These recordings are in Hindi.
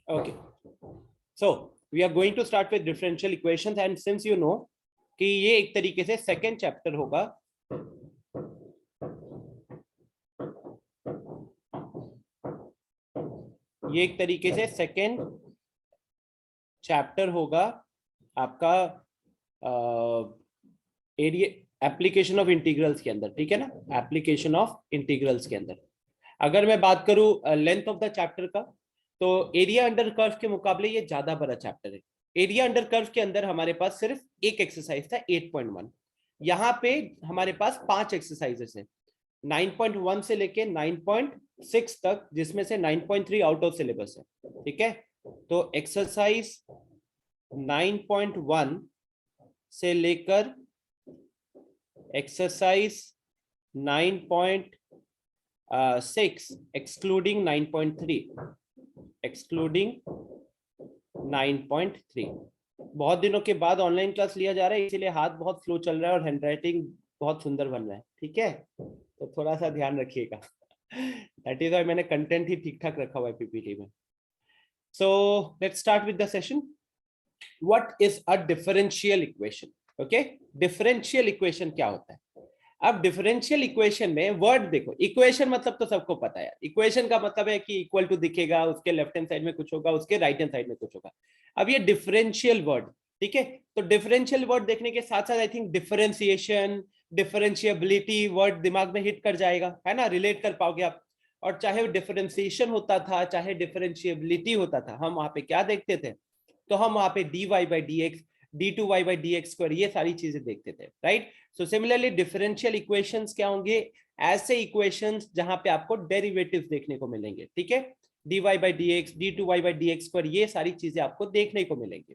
Okay, so we are going to start with differential equations, and since you know कि ये एक तरीके से सेकेंड चैप्टर होगा, ये एक तरीके से सेकेंड चैप्टर होगा आपका एरिया एप्लीकेशन ऑफ इंटीग्रल्स के अंदर, ठीक है ना, एप्लीकेशन ऑफ इंटीग्रल्स के अंदर। अगर मैं बात करूं लेंथ ऑफ द चैप्टर का, तो एरिया अंडर कर्व के मुकाबले ये ज्यादा बड़ा चैप्टर है। एरिया अंडर कर्व के अंदर हमारे पास सिर्फ एक एक्सरसाइज था 8.1, यहाँ पे हमारे पास 5 एक्सरसाइजेस है 9.1 से लेके 9.6 तक, जिसमें से 9.3 आउट ऑफ सिलेबस है, ठीक है। तो एक्सरसाइज 9.1 से लेकर एक्सरसाइज 9.6 एक्सक्लूडिंग 9.3, एक्सक्लूडिंग 9.3। बहुत दिनों के बाद ऑनलाइन क्लास लिया जा रहा है, इसीलिए हाथ बहुत स्लो चल रहा है और हैंडराइटिंग बहुत सुंदर बन रहा है, ठीक है, तो थोड़ा सा ध्यान रखिएगा। दैट इज व्हाई मैंने कंटेंट ही ठीक ठाक रखा हुआ है पीपीटी में। So let's start with the session. What is a differential equation? Okay, differential equation क्या होता है? अब डिफरेंशियल इक्वेशन में वर्ड देखो, इक्वेशन मतलब तो सबको पता है, इक्वेशन का मतलब है कि इक्वल टू दिखेगा, उसके लेफ्ट हैंड साइड में कुछ होगा, उसके राइट हैंड साइड में कुछ होगा। अब ये डिफरेंशियल वर्ड, ठीक है, तो डिफरेंशियल वर्ड देखने के साथ साथ I think differentiation, differentiability word दिमाग में हिट कर जाएगा, है ना, रिलेट कर पाओगे आप। और चाहे डिफरेंशिएशन होता था, चाहे डिफरेंशिएबिलिटी होता था, हम वहां पे क्या देखते थे? तो हम वहां पे dy/dx, d2y/dx², ये सारी चीजें देखते थे, right. So similarly differential equations क्या होंगे? ऐसे इक्वेशंस जहां पे आपको डेरिवेटिव्स देखने को मिलेंगे, ठीक है, dy/dx, d2y/dx², ये सारी चीजें आपको देखने को मिलेंगे।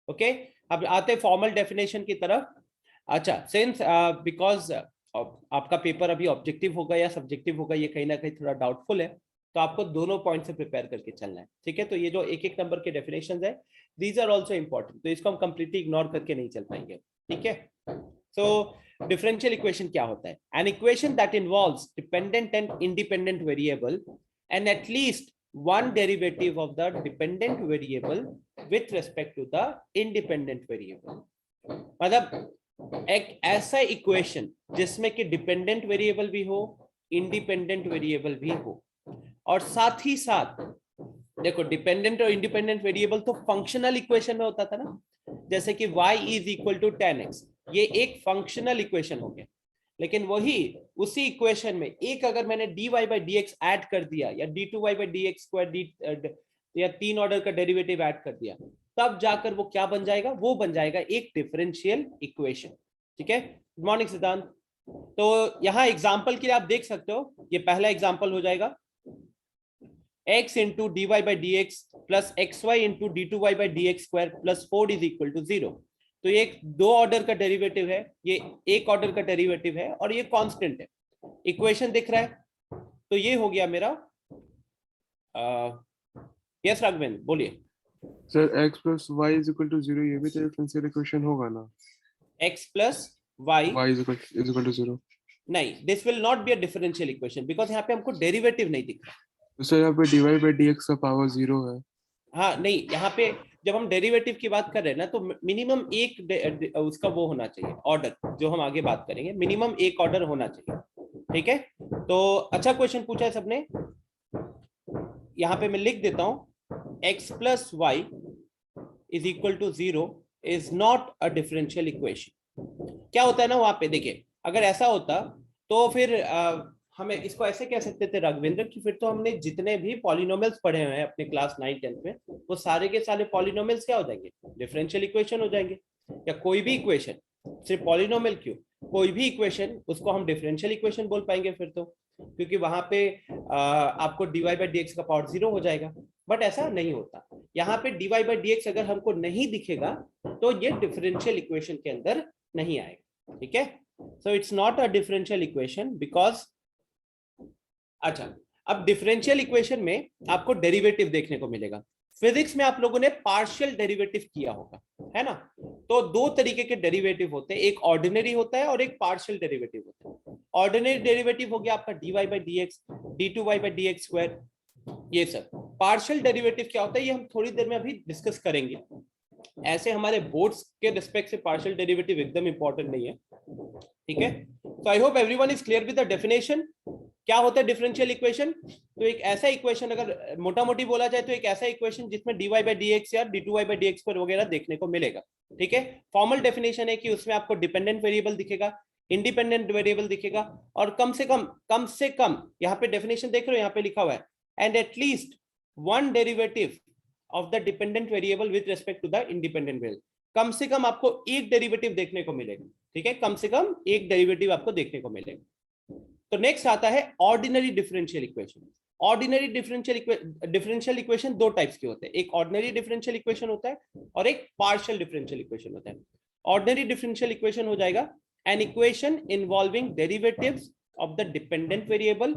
ओके, अब आते फॉर्मल डेफिनेशन की तरफ। अच्छा, सिंस बिकॉज आपका पेपर अभी ऑब्जेक्टिव होगा या सब्जेक्टिव होगा, ये कहीं ना कहीं थोड़ा डाउटफुल है, तो आपको दोनों पॉइंट से प्रिपेयर करके चलना है, ठीक है। तो ये जो एक एक नंबर के डेफिनेशंस है, दीज आर आल्सो इंपॉर्टेंट, तो इसको हम कंप्लीटली इग्नोर करके नहीं चल पाएंगे, ठीक है। सो डिफरेंशियल इक्वेशन क्या होता है? An equation that involves dependent and independent variable and at least one derivative of the dependent variable with respect to the independent variable। मतलब एक ऐसा इक्वेशन जिसमें कि डिपेंडेंट वेरिएबल भी हो, इंडिपेंडेंट वेरिएबल भी हो, और साथ ही साथ देखो डिपेंडेंट और इंडिपेंडेंट वेरिएबल तो फंक्शनल इक्वेशन में होता था ना, जैसे कि y is equal to 10x, ये एक फंक्शनल इक्वेशन हो गया। लेकिन वही उसी इक्वेशन में एक अगर मैंने dy/dx ऐड कर दिया, या d2y/dx², या 3 ऑर्डर का डेरिवेटिव ऐड कर दिया, तब जाकर वो क्या बन जाएगा? वो बन जाएगा एक डिफरेंशियल इक्वेशन, ठीक है। गुड मॉर्निंग सिद्धांत। तो यहाँ एग्जाम्पल के लिए आप देख सकते हो, ये पहला एग्जाम्पल हो जाएगा x into dy/dx plus xy into d2y/dx² plus 4 is equal to 0। तो ये एक 2 ऑर्डर का डेरिवेटिव है, ये 1 ऑर्डर का डेरिवेटिव है, और ये कांस्टेंट है। इक्वेशन दिख रहा है, तो ये हो गया मेरा। यस राघवेंद्र बोलिए। Sir x plus y is equal to 0, ये भी तो डिफरेंशियल इक्वेशन होगा ना? x plus y is equal to 0। नहीं, this will not be a differential equation, because यहाँ पे हमको डेरिवेटिव नहीं दिख रहा। तो सर यहाँ पे dy/dx का पावर 0 है। हाँ नहीं, यहाँ पे जब हम डेरिवेटिव की बात कर रहे हैं ना, तो मिनिमम एक उसका वो होना चाहिए ऑर्डर, जो हम आगे बात करेंगे, मिनिमम एक ऑर्डर होना चाहिए, ठीक है। तो अच्छा क्वेश्चन पूछा है सबने, यहाँ पे मैं लिख देता हूँ, x plus y is equal to 0 is not a differential equation. क्या होता है ना वहां पे, देखिए अगर ऐसा होता तो फिर हमें इसको ऐसे कह सकते थे राघवेंद्र कि फिर तो हमने जितने भी पॉलिनोमियल्स पढ़े हुए हैं अपने क्लास 9-10 में, वो सारे के सारे पॉलिनोमियल्स क्या हो जाएंगे? डिफरेंशियल इक्वेशन हो जाएंगे। या कोई भी इक्वेशन, सिर्फ पॉलिनोमियल क्यों, कोई भी इक्वेशन, उसको हम डिफरेंशियल इक्वेशन बोल पाएंगे फिर तो, क्योंकि वहां पे आपको dy/dx का पावर 0 हो जाएगा। बट ऐसा नहीं होता, यहाँ पे dy/dx अगर हमको नहीं दिखेगा तो ये डिफरेंशियल इक्वेशन के अंदर नहीं आएगा, ठीक है। So it's not a differential equation because, अच्छा अब डिफरेंशियल इक्वेशन में आपको डेरिवेटिव देखने को मिलेगा। फिजिक्स में आप लोगों ने पार्शियल डेरिवेटिव किया होगा, है ना। तो 2 तरीके के डेरिवेटिव होते हैं, एक ऑर्डिनरी होता है और एक पार्शियल डेरिवेटिव होता है। ऑर्डिनरी डेरिवेटिव हो गया आपका dy/dx, d2y/dx², ये सब, पार्शियल डेरिवेटिव क्या होता है ये हम थोड़ी देर में अभी डिस्कस करेंगे। ऐसे हमारे बोर्ड्स के रिस्पेक्ट से पार्शियल डेरिवेटिव एकदम इंपॉर्टेंट नहीं है, ठीक है। तो I hope everyone is clear with the definition. क्या होता है डिफरेंशियल इक्वेशन? तो एक ऐसा इक्वेशन, अगर मोटा मोटी बोला जाए तो एक ऐसा इक्वेशन जिसमें dy by dx या d2y by dx पर वगैरह देखने को मिलेगा, ठीक है। फॉर्मल डेफिनेशन है कि उसमें आपको डिपेंडेंट वेरिएबल दिखेगा, इंडिपेंडेंट वेरिएबल दिखेगा, और कम से कम यहाँ पे डेफिनेशन देख रहे हो, यहाँ पे लिखा हुआ है and at least one derivative of the dependent variable with respect to the independent variable. कम से कम आपको एक डेरिवेटिव देखने को मिलेगा, ठीक है, कम से कम एक डेरिवेटिव आपको देखने को मिलेगा। तो नेक्स्ट आता है ordinary differential equation. Ordinary differential equation दो टाइप्स के होते हैं, एक ऑर्डिनरी डिफरेंशियल इक्वेशन होता है और एक पार्शियल डिफरेंशियल इक्वेशन होता है। ऑर्डिनरी डिफरेंशियल इक्वेशन हो जाएगा an equation involving derivatives of the dependent variable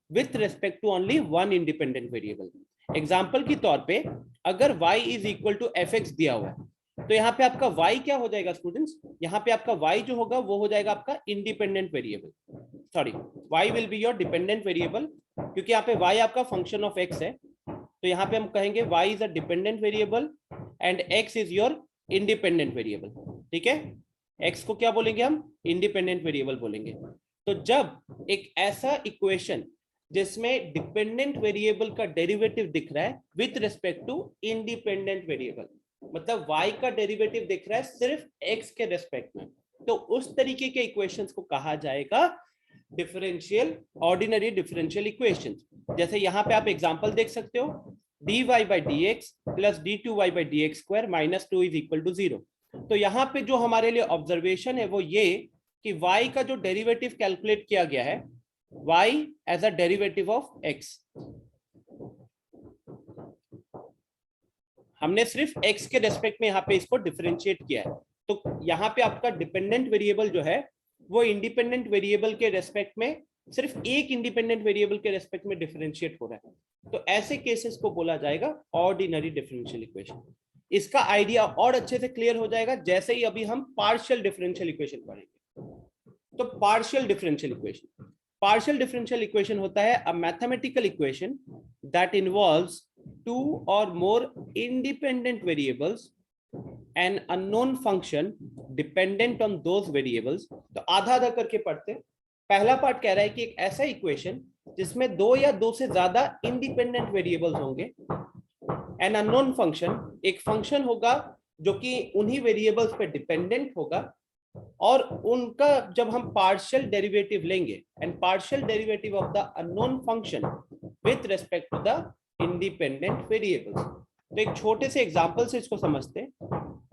with respect to only one independent variable। Example की तौर पे अगर y is equal to fx दिया हुआ है तो यहाँ पे आपका y क्या हो जाएगा स्टूडेंट्स? यहाँ पे आपका y जो होगा वो हो जाएगा आपका independent variable, sorry y will be your dependent variable, क्योंकि यहाँ पे y आपका फंक्शन ऑफ x है। तो यहाँ पे हम कहेंगे y is a dependent variable and x is your independent variable, ठीक है। x को क्या बोलेंगे हम? इंडिपेंडेंट वेरिएबल बोलेंगे। तो जब एक ऐसा इक्वेशन जिसमें डिपेंडेंट वेरिएबल का डेरिवेटिव दिख रहा है with respect to independent variable, मतलब y का डेरिवेटिव दिख रहा है सिर्फ x के रेस्पेक्ट में, तो उस तरीके के इक्वेशंस को कहा जाएगा डिफरेंशियल, ऑर्डिनरी डिफरेंशियल इक्वेशंस। जैसे यहाँ पे आप एग्जांपल देख सकते हो, dy by dx plus d2y by dx square minus 2 is equal to 0। तो यहाँ पे जो हमारे लिए ऑब्जर्वेशन है वो ये कि y का जो डेरिवेटिव कैलकुलेट किया गया है, y as a derivative of x, हमने सिर्फ x के रेस्पेक्ट में यहाँ पे इसको डिफरेंशिएट किया है। तो यहाँ पे आपका डिपेंडेंट वेरिएबल जो है वो इंडिपेंडेंट वेरिएबल के रेस्पेक्ट में सिर्फ एक इंडिपेंडेंट वेरिएबल के रेस्पेक्ट में डिफरेंशिएट हो रहा है। तो ऐसे केसेस को बोला जाएगा ऑर्डिनरी डिफरेंशियल इक्वेशन। इसका आइडिया और अच्छे से क्लियर हो जाएगा जैसे ही अभी हम पार्शियल डिफरेंशियल इक्वेशन पढ़ेंगे। तो पार्शियल डिफरेंशियल इक्वेशन होता है a mathematical equation that involves two or more independent variables an unknown function dependent on those variables. तो आधा आधा करके पढ़ते। पहला पार्ट कह रहा है कि एक ऐसा इक्वेशन जिसमें दो या दो से ज्यादा इंडिपेंडेंट वेरिएबल्स होंगे, एन अननोन फंक्शन, एक फंक्शन होगा जो कि उन्हीं वेरिएबल्स पे डिपेंडेंट होगा, और उनका जब हम पार्शियल डेरिवेटिव लेंगे and partial derivative of the unknown function with respect to the independent variables. तो एक छोटे से एग्जांपल से इसको समझते हैं।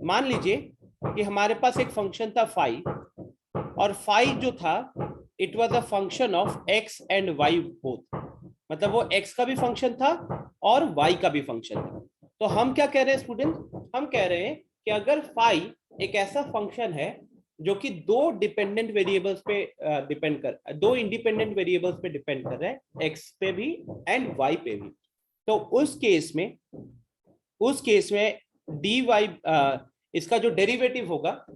मान लीजिए कि हमारे पास एक फंक्शन था फाई, और फाई जो था it was a function of x and y both, मतलब वो x का भी फंक्शन था और y का भी फंक्शन था। तो हम क्या कह रहे हैं स्टूडेंट? हम कह रहे हैं कि अगर फाई एक ऐसा फंक्शन है जो कि दो डिपेंडेंट वेरिएबल्स पे दो इंडिपेंडेंट वेरिएबल्स पे डिपेंड कर रहा है, x पे भी एंड y पे भी, तो उस केस में dy इसका जो डेरिवेटिव होगा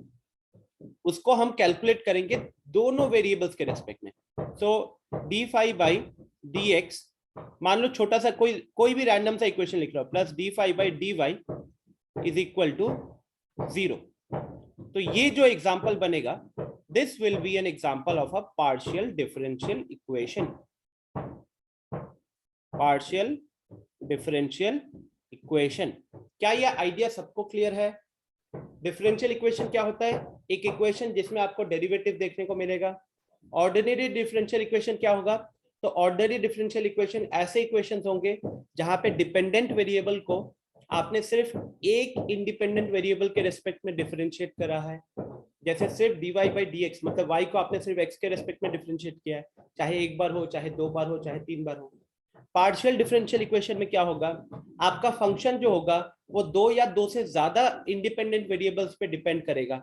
उसको हम कैलकुलेट करेंगे दोनों वेरिएबल्स के रेस्पेक्ट में। सो d5 by dx, मान लो छोटा सा कोई भी रैंडम सा इक्वेशन लिख लो, plus d5 by dy is equal to 0। तो ये जो एग्जांपल बनेगा, this will be an example of a partial differential equation. Partial differential equation, क्या ये आइडिया सबको क्लियर है? डिफरेंशियल इक्वेशन क्या होता है? एक इक्वेशन जिसमें आपको डेरिवेटिव देखने को मिलेगा। ऑर्डिनरी डिफरेंशियल इक्वेशन क्या होगा? तो ऑर्डिनरी डिफरेंशियल इक्वेशन ऐसे इक्वेशंस होंगे जहां पे डिपेंडेंट वेरिएबल को आपने सिर्फ एक इंडिपेंडेंट वेरिएबल के रेस्पेक्ट में डिफरेंशिएट करा है। जैसे सिर्फ dy by dx, मतलब y को आपने सिर्फ x के रेस्पेक्ट में डिफरेंशिएट किया है, चाहे एक बार हो, चाहे दो बार हो, चाहे तीन बार हो। पार्शियल डिफरेंशियल इक्वेशन में क्या होगा? आपका फंक्शन जो होगा वो दो या दो से ज्यादा इंडिपेंडेंट वेरिएबल्स पे डिपेंड करेगा।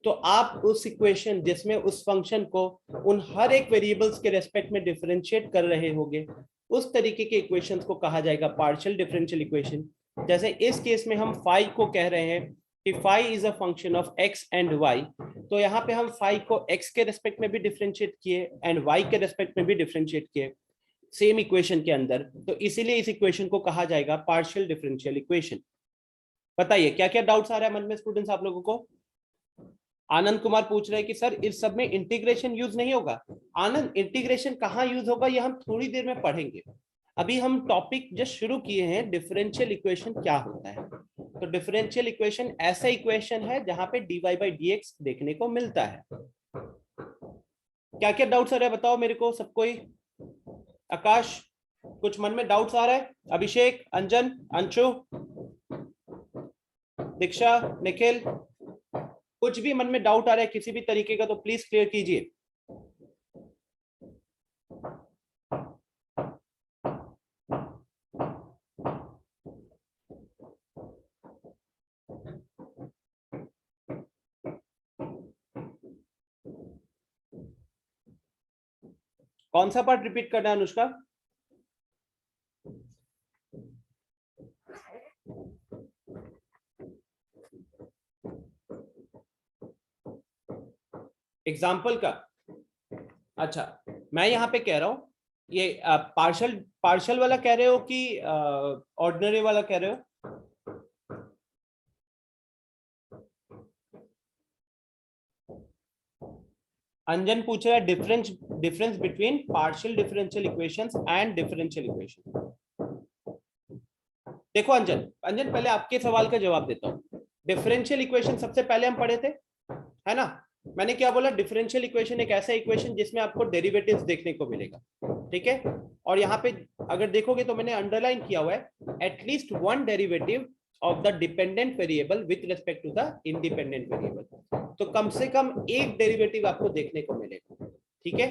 तो आप उस इक्वेशन जिसमें उस फंक्शन को उन हर एक वेरिएबल्स के रेस्पेक्ट में डिफरेंशिएट कर रहे होंगे, उस तरीके के इक्वेशंस को कहा जाएगा पार्शियल डिफरेंशियल इक्वेशन। जैसे इस केस में हम फाई को कह रहे हैं कि phi is a function of x and y, तो यहाँ पे हम फाई को एक्स के रेस्पेक्ट में भी डिफरेंशिएट किए एंड वाई के रेस्पेक्ट में भी डिफरेंशिएट किए। सेम इक्वेशन के अंदर, तो इसीलिए इस इक्वेशन को कहा जाएगा पार्शियल डिफरेंशियल इक्वेशन। बताइए क्या क्या डाउट्स आ रहा है मन में स्टूडेंट्स आप लोगों को? आनंद कुमार पूछ रहे हैं कि सर इस सब में इंटीग्रेशन यूज नहीं होगा। आनंद, इंटीग्रेशन कहाँ यूज होगा ये हम थोड़ी देर में पढ़ेंगे। अभी हम टॉपिक जस्ट शुरू किए हैं, डिफरेंशियल इक्वेशन क्या होता है। तो डिफरेंशियल इक्वेशन ऐसा इक्वेशन है जहां पे dy बाई dx देखने को मिलता है। क्या क्या डाउट्स आ रहा है बताओ मेरे को सब कोई। आकाश, कुछ मन में डाउट्स आ रहा है? अभिषेक, अंजन, अंशु, दीक्षा, निखिल, कुछ भी मन में डाउट आ रहा है किसी भी तरीके का तो प्लीज क्लियर कीजिए। कौन सा पार्ट रिपीट करना है अनुष्का? एग्जाम्पल का? अच्छा, मैं यहाँ पे कह रहा हूँ ये पार्शियल वाला कह रहे हो कि ऑर्डिनरी वाला कह रहे हो? अंजन पूछ रहा है difference between partial differential equations and differential equation. देखो अंजन पहले आपके सवाल का जवाब देता हूँ। डिफरेंशियल इक्वेशन सबसे पहले हम पढ़े थे, है ना? मैंने क्या बोला? डिफरेंशियल इक्वेशन एक ऐसा इक्वेशन जिसमें आपको डेरिवेटिव्स देखने को मिलेगा, ठीक है? और यहाँ पे अगर देखोगे तो मैंने अंडरलाइन किया हुआ है at least one derivative of the dependent variable with respect to the independent variable. तो कम से कम एक डेरिवेटिव आपको देखने को मिलेगा, ठीक है?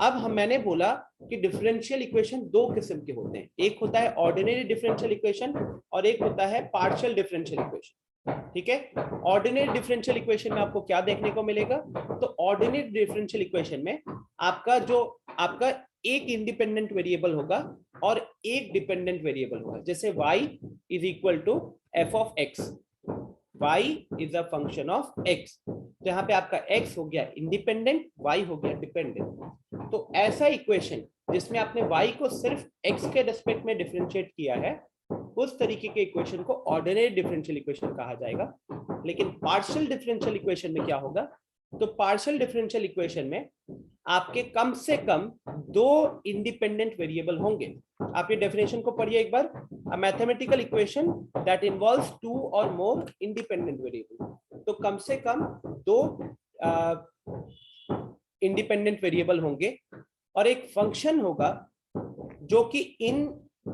अब मैंने बोला कि डिफरेंशियल इक्वेशन दो किस्म के होते हैं, एक होता है ऑर्डिनरी डिफरेंशियल इक्वेशन और एक होता है पार्शियल डिफरेंशियल इक्वेशन, ठीक है? ऑर्डिनरी डिफरेंशियल इक्वेशन में आपको क्या देखने को मिलेगा? तो ऑर्डिनरी डिफरेंशियल इक्वेशन में आपका एक इंडिपेंडेंट वेरिएबल होगा और एक डिपेंडेंट वेरिएबल होगा। जैसे y is equal to f of x, y is a function of x, तो यहाँ पे आपका x हो गया इंडिपेंडेंट, y हो गया डिपेंडेंट। तो ऐसा इक्वेशन जिसमें आपने y को सिर्फ x के रेस्पेक्ट में डिफरेंशिएट किया है, उस तरीके के इक्वेशन को ऑर्डिनरी डिफरेंशियल इक्वेशन कहा जाएगा। लेकिन पार्शियल डिफरेंशियल इक्वेशन में क्या होगा? तो पार्शियल डिफरेंशियल इक्वेशन में आपके कम से कम दो इंडिपेंडेंट वेरिएबल होंगे। आप ये डेफिनेशन को पढ़िए एक बार, a mathematical equation that involves two or more independent variable. तो कम से कम दो इंडिपेंडेंट वेरिएबल होंगे और एक फंक्शन होगा जो कि इन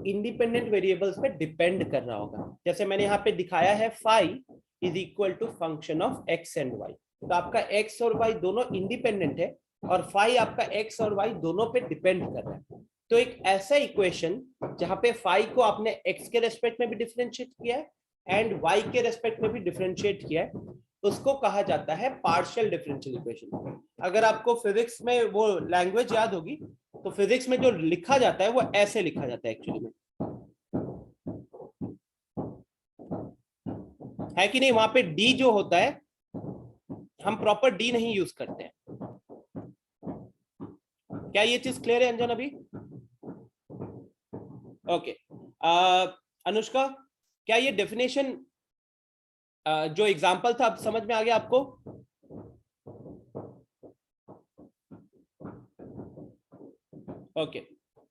इंडिपेंडेंट वेरिएबल्स पे डिपेंड कर रहा होगा। जैसे मैंने यहाँ पे दिखाया है phi is equal to function of x and y. तो आपका एक्स और वाई दोनों इंडिपेंडेंट है और फाई आपका एक्स और वाई दोनों पे डिपेंड कर रहा है। तो एक ऐसा इक्वेशन जहां पे फाई को आपने एक्स के रेस्पेक्ट में भी डिफरेंशिएट किया है एंड वाई के रेस्पेक्ट में भी डिफरेंशिएट किया है, उसको कहा जाता है पार्शियल डिफरेंशियल इक्वेशन। अगर आपको फिजिक्स में वो लैंग्वेज याद होगी तो फिजिक्स में जो लिखा जाता है वो ऐसे लिखा जाता है एक्चुअली में, है कि नहीं? वहां पे डी जो होता है हम प्रॉपर डी नहीं यूज करते हैं। क्या ये चीज क्लियर है अंजन अभी? ओके। अनुष्का, क्या ये डेफिनेशन जो एग्जांपल था अब समझ में आ गया आपको? ओके।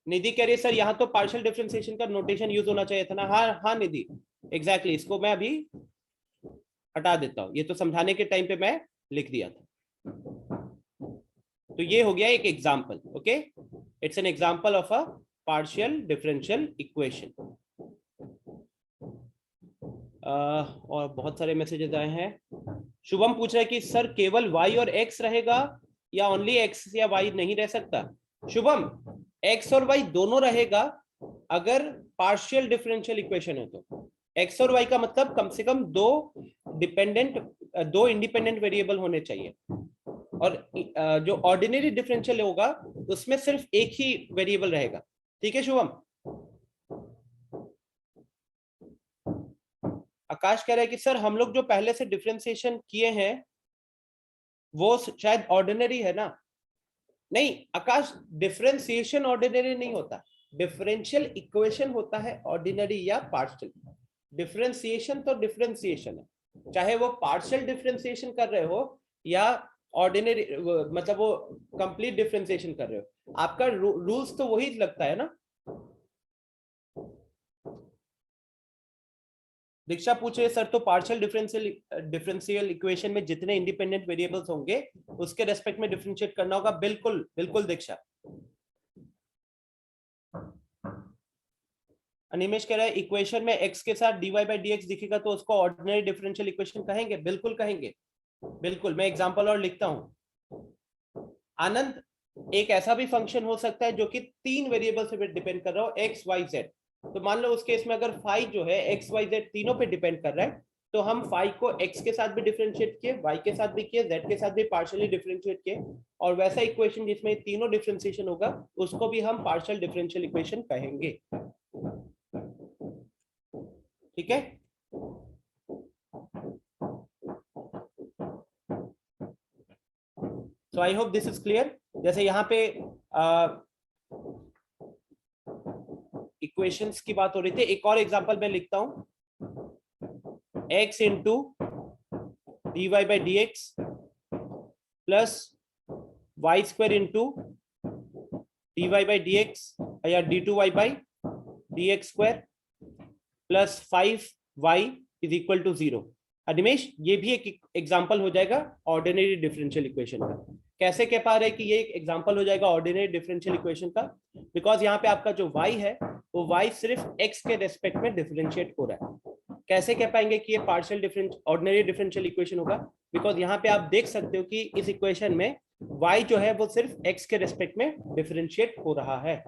निधि कह रही है सर यहाँ तो पार्शियल डिफरेंशिएशन का नोटेशन यूज होना चाहिए था ना। हाँ हाँ निधि, एग्जैक्टली इसको मैं अभी हटा देता हूँ, ये तो समझाने के टाइम पे मैं लिख दिया था। तो ये हो गया एक example, okay? It's an example of a partial differential equation. और बहुत सारे मैसेजेस आए हैं। शुभम पूछ रहा है कि सर केवल y और x रहेगा या ओनली x या y नहीं रह सकता? शुभम, x और y दोनों रहेगा अगर पार्शियल डिफरेंशियल इक्वेशन है तो। x और y का मतलब कम से कम दो इंडिपेंडेंट वेरिएबल होने चाहिए और जो ऑर्डिनरी डिफरेंशियल होगा उसमें सिर्फ एक ही वेरिएबल रहेगा, ठीक है शुभम? आकाश कह रहा है कि सर हम लोग जो पहले से डिफरेंशिएशन किए हैं वो शायद ऑर्डिनरी है ना। नहीं आकाश, डिफरेंशिएशन ऑर्डिनरी नहीं होता, डिफरेंशियल इक्वेशन होता है ऑर्डिनरी या पार्शियल। डिफरेंशिएशन तो डिफरेंशिएशन है, चाहे वो पार्शियल डिफरेंशिएशन कर रहे हो या ऑर्डिनरी, मतलब वो कंप्लीट डिफरेंशिएशन कर रहे हो, आपका रूल्स तो वही लगता है ना। दीक्षा पूछ रहे सर, तो पार्शियल डिफरेंशियल इक्वेशन में जितने इंडिपेंडेंट वेरिएबल्स होंगे उसके रेस्पेक्ट में डिफरेंशिएट करना होगा। बिल्कुल बिल्कुल दीक्षा। अनिमेश कह रहा है इक्वेशन में x के साथ dy by dx दिखेगा तो उसको ऑर्डिनरी डिफरेंशियल इक्वेशन कहेंगे। बिल्कुल कहेंगे, बिल्कुल। मैं एग्जांपल और लिखता हूं। आनंद, एक ऐसा भी फंक्शन हो सकता है जो कि 3 वेरिएबल से डिपेंड कर रहा हो, x y z। तो मान लो उस केस में अगर फाई जो है x y z तीनों पे डिपेंड कर रहा है, तो हम फाई को x के साथ भी डिफरेंशिएट किए, y के साथ भी किए, z के साथ भी पार्शियली डिफरेंशिएट किए, और वैसा इक्वेशन जिसमें तीनों डिफरेंशिएशन होगा उसको भी हम पार्शियल डिफरेंशियल इक्वेशन कहेंगे। ठीक है। So I hope this is clear. जैसे यहाँ पे इक्वेशंस की बात हो रही थी, एक और एग्जांपल मैं लिखता हूं, x into dy by d x plus y square into dy by d x या d2y by d x square plus 5y is equal to 0। Animesh, ये भी एक एग्जांपल हो जाएगा ऑर्डिनरी डिफरेंशियल इक्वेशन का। कैसे कह पा रहे हैं कि ये एक एग्जांपल हो जाएगा ऑर्डिनरी डिफरेंशियल इक्वेशन का? बिकॉज यहाँ पे आपका जो y है वो y सिर्फ x के रेस्पेक्ट में डिफरेंशिएट हो रहा है। कैसे कह पाएंगे कि ये पार्शियल ऑर्डिनरी डिफरेंशियल इक्वेशन होगा? बिकॉज यहाँ पे आप देख सकते हो कि इस इक्वेशन में y जो है वो सिर्फ x के रेस्पेक्ट में डिफरेंशिएट हो रहा है।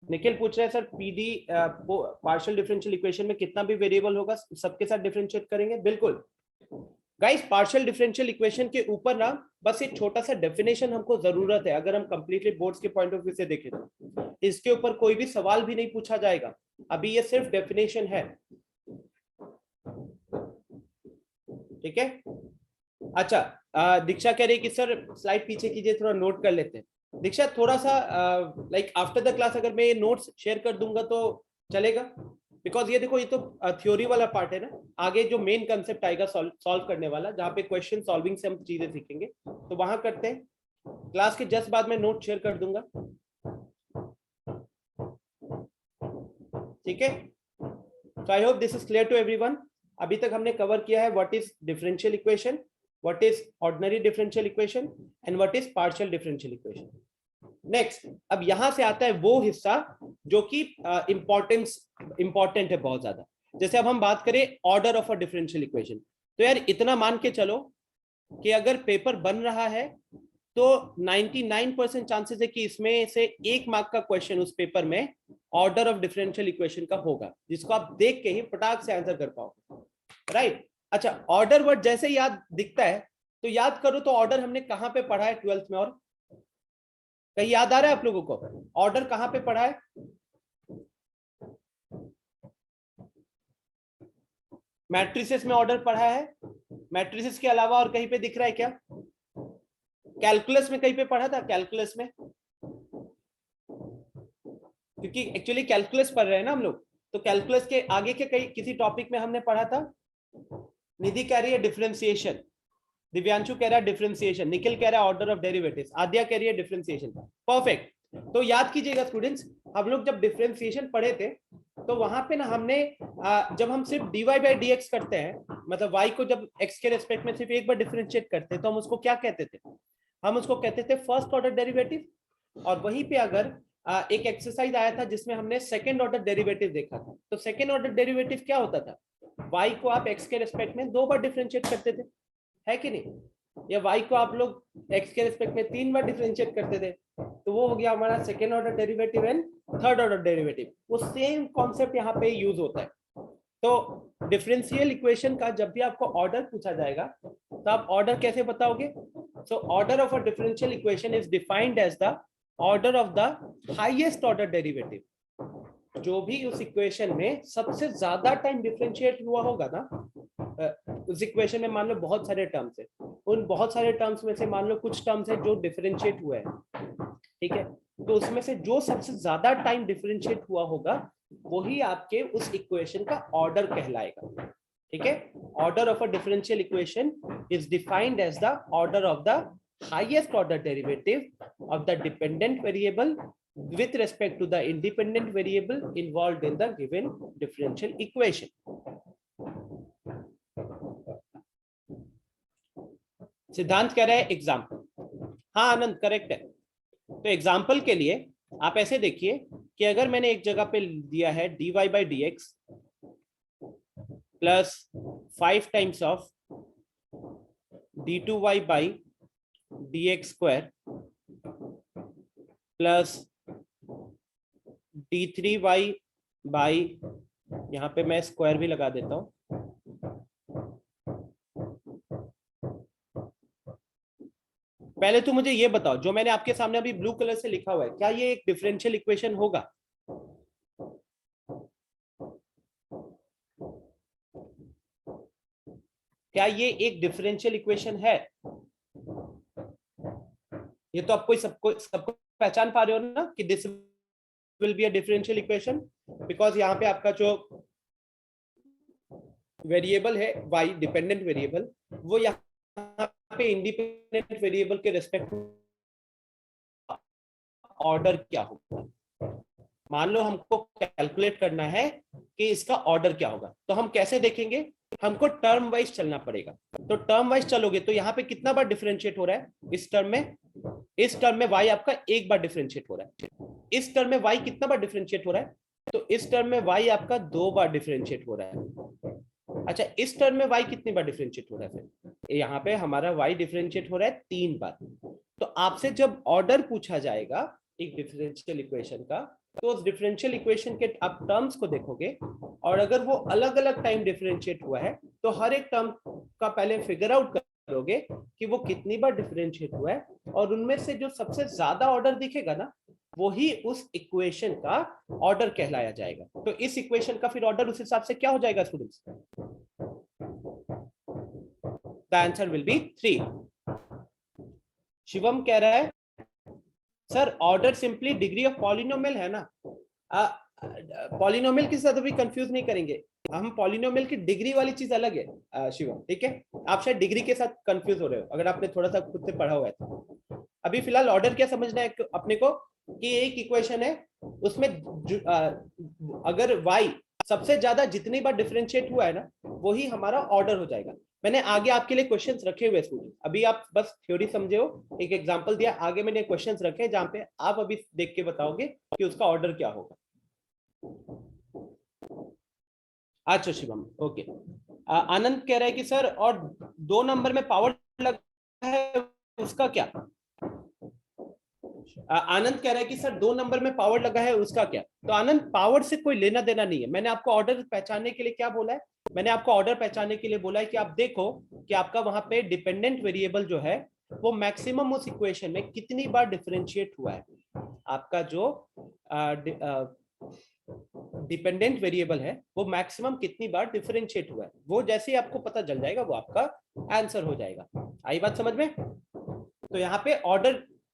निखिल पूछ रहे हैं sir PD partial differential equation में कितना भी वेरिएबल होगा सबके साथ डिफरेंशिएट करेंगे। बिल्कुल गाइस, पार्शियल डिफरेंशियल इक्वेशन के ऊपर ना बस एक छोटा सा डेफिनेशन हमको जरूरत है। अगर हम कंप्लीटली बोर्ड्स के पॉइंट ऑफ व्यू से देखें तो इसके ऊपर कोई भी सवाल भी नहीं पूछा जाएगा, अभी ये सिर्फ डेफिनेशन है। ठीक है। अच्छा, दीक्षा कह रही है कि सर स्लाइड पीछे कीजिए, थोड़ा नोट कर लेते हैं। दीक्षा थोड़ा सा लाइक आफ्टर द क्लास अगर मैं ये नोट्स शेयर कर दूंगा तो चलेगा? बिकॉज ये देखो, ये तो थ्योरी वाला पार्ट है ना, आगे जो मेन कंसेप्ट आएगा सॉल्व करने वाला, जहाँ पे क्वेश्चन सॉल्विंग से हम चीजें सीखेंगे, तो वहां करते हैं। क्लास के जस्ट बाद में नोट शेयर कर दूंगा। ठीक है। So I hope this is clear to everyone. अभी तक हमने कवर किया है what is differential equation, what is ordinary differential equation and what is partial differential equation. Next, अब यहां से आता है वो हिस्सा जो कि इंपॉर्टेंट है बहुत ज्यादा। जैसे अब हम बात करें order of a differential equation, तो यार इतना मान के चलो कि अगर पेपर बन रहा है तो 99% चांसेस है कि इसमें से 1 मार्क का क्वेश्चन उस पेपर में ऑर्डर ऑफ डिफरेंशियल इक्वेशन का होगा, जिसको आप देख के ही फटाक से आंसर कर पाओगे, राइट? अच्छा, ऑर्डर वर्ड जैसे याद दिखता है तो याद करो, तो ऑर्डर हमने कहां पे पढ़ा है 12th में? और कहीं याद आ रहा है आप लोगों को ऑर्डर कहां पे पढ़ा है? मैट्रिसेस में ऑर्डर पढ़ा है। मैट्रिसेस के अलावा और कहीं पे दिख रहा है क्या? कैलकुलस में कहीं पे पढ़ा था? कैलकुलस में, क्योंकि एक्चुअली कैलकुलस पढ़ रहे हैं ना हम लोग, तो कैलकुलस के आगे के कहीं किसी टॉपिक में हमने पढ़ा था। निधि कह रही है डिफरेंशिएशन, दिव्यांशु कह रहा है डिफरेंशिएशन, निखिल कह रहा है ऑर्डर ऑफ डेरिवेटिव्स, आद्या कह रही है डिफरेंशिएशन। परफेक्ट। तो याद कीजिएगा स्टूडेंट्स, हम लोग जब डिफरेंशिएशन पढ़े थे तो वहां पे ना हमने जब हम सिर्फ dy बाई डी एक्स करते हैं, मतलब y को जब x के रेस्पेक्ट में सिर्फ एक बार डिफरेंशिएट करते हैं, तो हम उसको क्या कहते थे? हम उसको कहते थे फर्स्ट ऑर्डर डेरिवेटिव। और वहीं पे अगर एक एक्सरसाइज आया था जिसमें हमने सेकेंड ऑर्डर डेरिवेटिव देखा था, तो सेकेंड ऑर्डर डेरिवेटिव क्या होता था? y को आप x के रेस्पेक्ट में 2 बार डिफरेंशिएट करते थे, है कि नहीं? या y को आप लोग x के रेस्पेक्ट में 3 बार डिफरेंशिएट करते थे, तो वो हो गया हमारा second order derivative and third order derivative. वो सेम कॉन्सेप्ट यहाँ पे यूज होता है। तो डिफरेंशियल इक्वेशन का जब भी आपको ऑर्डर पूछा जाएगा तो आप ऑर्डर कैसे बताओगे? So order of a differential equation is defined as the order of the highest order derivative. जो भी उस इक्वेशन में सबसे ज्यादा टाइम डिफरेंशिएट हुआ होगा ना, उस इक्वेशन में मान लो बहुत सारे टर्म्स है, उन बहुत सारे टर्म्स में से मान लो कुछ टर्म्स है जो डिफरेंशिएट हुआ है, ठीक है, तो उसमें से जो सबसे ज्यादा टाइम डिफरेंशिएट हुआ होगा वही आपके उस इक्वेशन का ऑर्डर कहलाएगा, ठीक है। Order of a differential equation is defined as the order of the highest order derivative of the dependent variable with respect to the independent variable involved in the given differential equation. सिद्धांत कह रहा है एग्जाम्पल। हाँ आनंद करेक्ट है। तो एग्जाम्पल के लिए आप ऐसे देखिए कि अगर मैंने एक जगह पे दिया है dy by dx plus 5 times of d2y by dx square plus d3y by, यहां पे मैं स्क्वायर भी लगा देता हूं, पहले तो मुझे ये बताओ जो मैंने आपके सामने अभी ब्लू कलर से लिखा हुआ है क्या ये एक डिफरेंशियल इक्वेशन होगा? क्या ये एक डिफरेंशियल इक्वेशन है? ये तो आपको सबको पहचान पा रहे हो ना कि this will B a differential equation, because यहाँ पे आपका जो वेरिएबल है y डिपेंडेंट वेरिएबल, वो यहाँ पे इंडिपेंडेंट वेरिएबल के रेस्पेक्ट ऑर्डर क्या होगा। मान लो हमको कैलकुलेट करना है कि इसका ऑर्डर क्या होगा, तो हम कैसे देखेंगे? हमको टर्म वाइज चलना पड़ेगा। तो टर्म वाइज चलोगे तो यहाँ पे कितना बार डिफरेंशिएट हो रहा है? इस टर्म में y आपका एक बार डिफरेंशिएट हो रहा है। इस टर्म में y कितना बार डिफरेंशिएट हो रहा है? तो इस टर्म में y आपका 2 बार डिफरेंशिएट हो रहा है। अच्छा, इस टर्म में y कितनी बार डिफरेंशिएट हो रहा है? फिर यहाँ पे हमारा y डिफरेंशिएट हो रहा है 3 बार। तो आपसे जब ऑर्डर पूछा जाएगा एक डिफरेंशियल इक्वेशन का, तो उस डिफरेंशियल इक्वेशन के आप टर्म्स को देखोगे और अगर वो अलग अलग टाइम डिफरेंशिएट हुआ है तो हर एक टर्म का पहले फिगर आउट करोगे कि वो कितनी बार डिफरेंशिएट हुआ है, और उनमें से जो सबसे ज्यादा ऑर्डर दिखेगा ना वही उस इक्वेशन का ऑर्डर कहलाया जाएगा। तो इस इक्वेशन का फिर ऑर्डर उस हिसाब से क्या हो जाएगा students? The answer will be 3। Shivam कह रहा है sir order simply degree of polynomial है ना। पॉलिनोमियल के साथ अभी कंफ्यूज नहीं करेंगे हम, पॉलिनोमियल की डिग्री वाली चीज अलग है शिवम, ठीक है। आप शायद डिग्री के साथ कंफ्यूज हो रहे हो अगर आपने थोड़ा सा खुद से पढ़ा हुआ है तो। अभी फिलहाल ऑर्डर क्या समझना है अपने को कि एक इक्वेशन है उसमें अगर y सबसे ज्यादा जितनी बार डिफरेंशिएट हुआ है ना वही हमारा ऑर्डर हो जाएगा। मैंने आगे आपके लिए क्वेश्चंस रखे हुए स्टूडेंट, अभी आप बस थ्योरी समझे हो, एक एग्जांपल दिया, आगे मैंने क्वेश्चंस रखे जहां पे आप अभी देख के बताओगे कि उसका ऑर्डर क्या होगा। अच्छा शिवम ओके। आनंद कह रहा है कि सर और 2 नंबर में पावर लगा है उसका क्या? आनंद कह रहा है कि सर 2 नंबर में पावर लगा है उसका क्या? तो आनंद पावर से कोई लेना देना नहीं है। मैंने आपको ऑर्डर पहचानने के लिए क्या बोला है? मैंने आपको ऑर्डर पहचानने के लिए बोला है कि आप देखो कि आपका वहां पे डिपेंडेंट वेरिएबल जो है वो मैक्सिमम उस इक्वेशन में कितनी बार डिफरेंशिएट हुआ है। आपका जो डिपेंडेंट वेरिएबल है वो मैक्सिमम कितनी बार डिफरेंशिएट हुआ है, वो जैसे ही आपको पता चल जाएगा वो आपका आंसर हो जाएगा। आई बात समझ में? तो यहाँ पे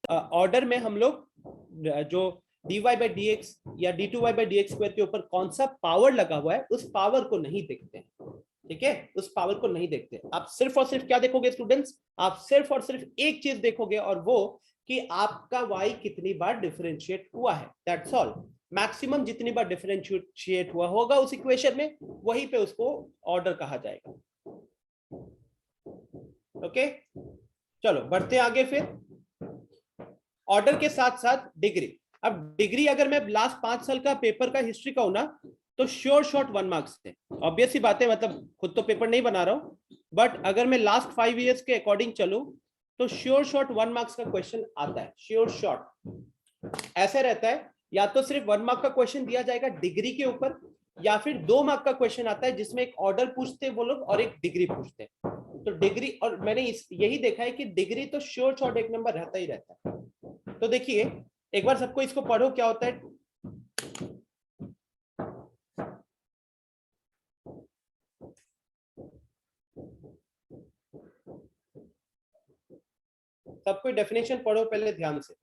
ऑर्डर में हम लोग जो dy by dx या d2y by dx स्क्वायर के ऊपर कौन सा पावर लगा हुआ है उस पावर को नहीं देखते हैं, ठीक है, उस पावर को नहीं देखते। आप सिर्फ और सिर्फ क्या देखोगे स्टूडेंट्स? आप सिर्फ और सिर्फ एक चीज देखोगे और वो कि आपका y कितनी बार डिफरेंशिएट हुआ है, दैट्स ऑल। मैक्सिमम जितनी बार डिफरेंशिएट हुआ होगा उस इक्वेशन में वहीं पे उसको ऑर्डर कहा जाएगा। ओके चलो बढ़ते हैं आगे। फिर ऑर्डर के साथ साथ डिग्री। अब डिग्री अगर मैं लास्ट 5 साल का पेपर का हिस्ट्री का हूं ना तो श्योर शॉर्ट 1 मार्क्स थे। ऑब्वियस सी बात है, मतलब खुद तो पेपर नहीं बना रहा हूं, बट अगर मैं लास्ट 5 इयर्स के अकॉर्डिंग चलूं तो श्योर शॉर्ट 1 मार्क्स का क्वेश्चन आता है। श्योर शॉर्ट ऐसे रहता है, या तो सिर्फ 1 मार्क का क्वेश्चन दिया जाएगा डिग्री के ऊपर, या फिर 2 मार्क का क्वेश्चन आता है जिसमें एक ऑर्डर पूछते हैं वो लोग और एक डिग्री पूछते हैं। तो डिग्री, और मैंने यही देखा है कि डिग्री तो श्योर शॉर्ट 1 नंबर रहता ही रहता है। तो देखिए एक बार सबको इसको पढ़ो क्या होता है। सब कोई डेफिनेशन पढ़ो पहले ध्यान से।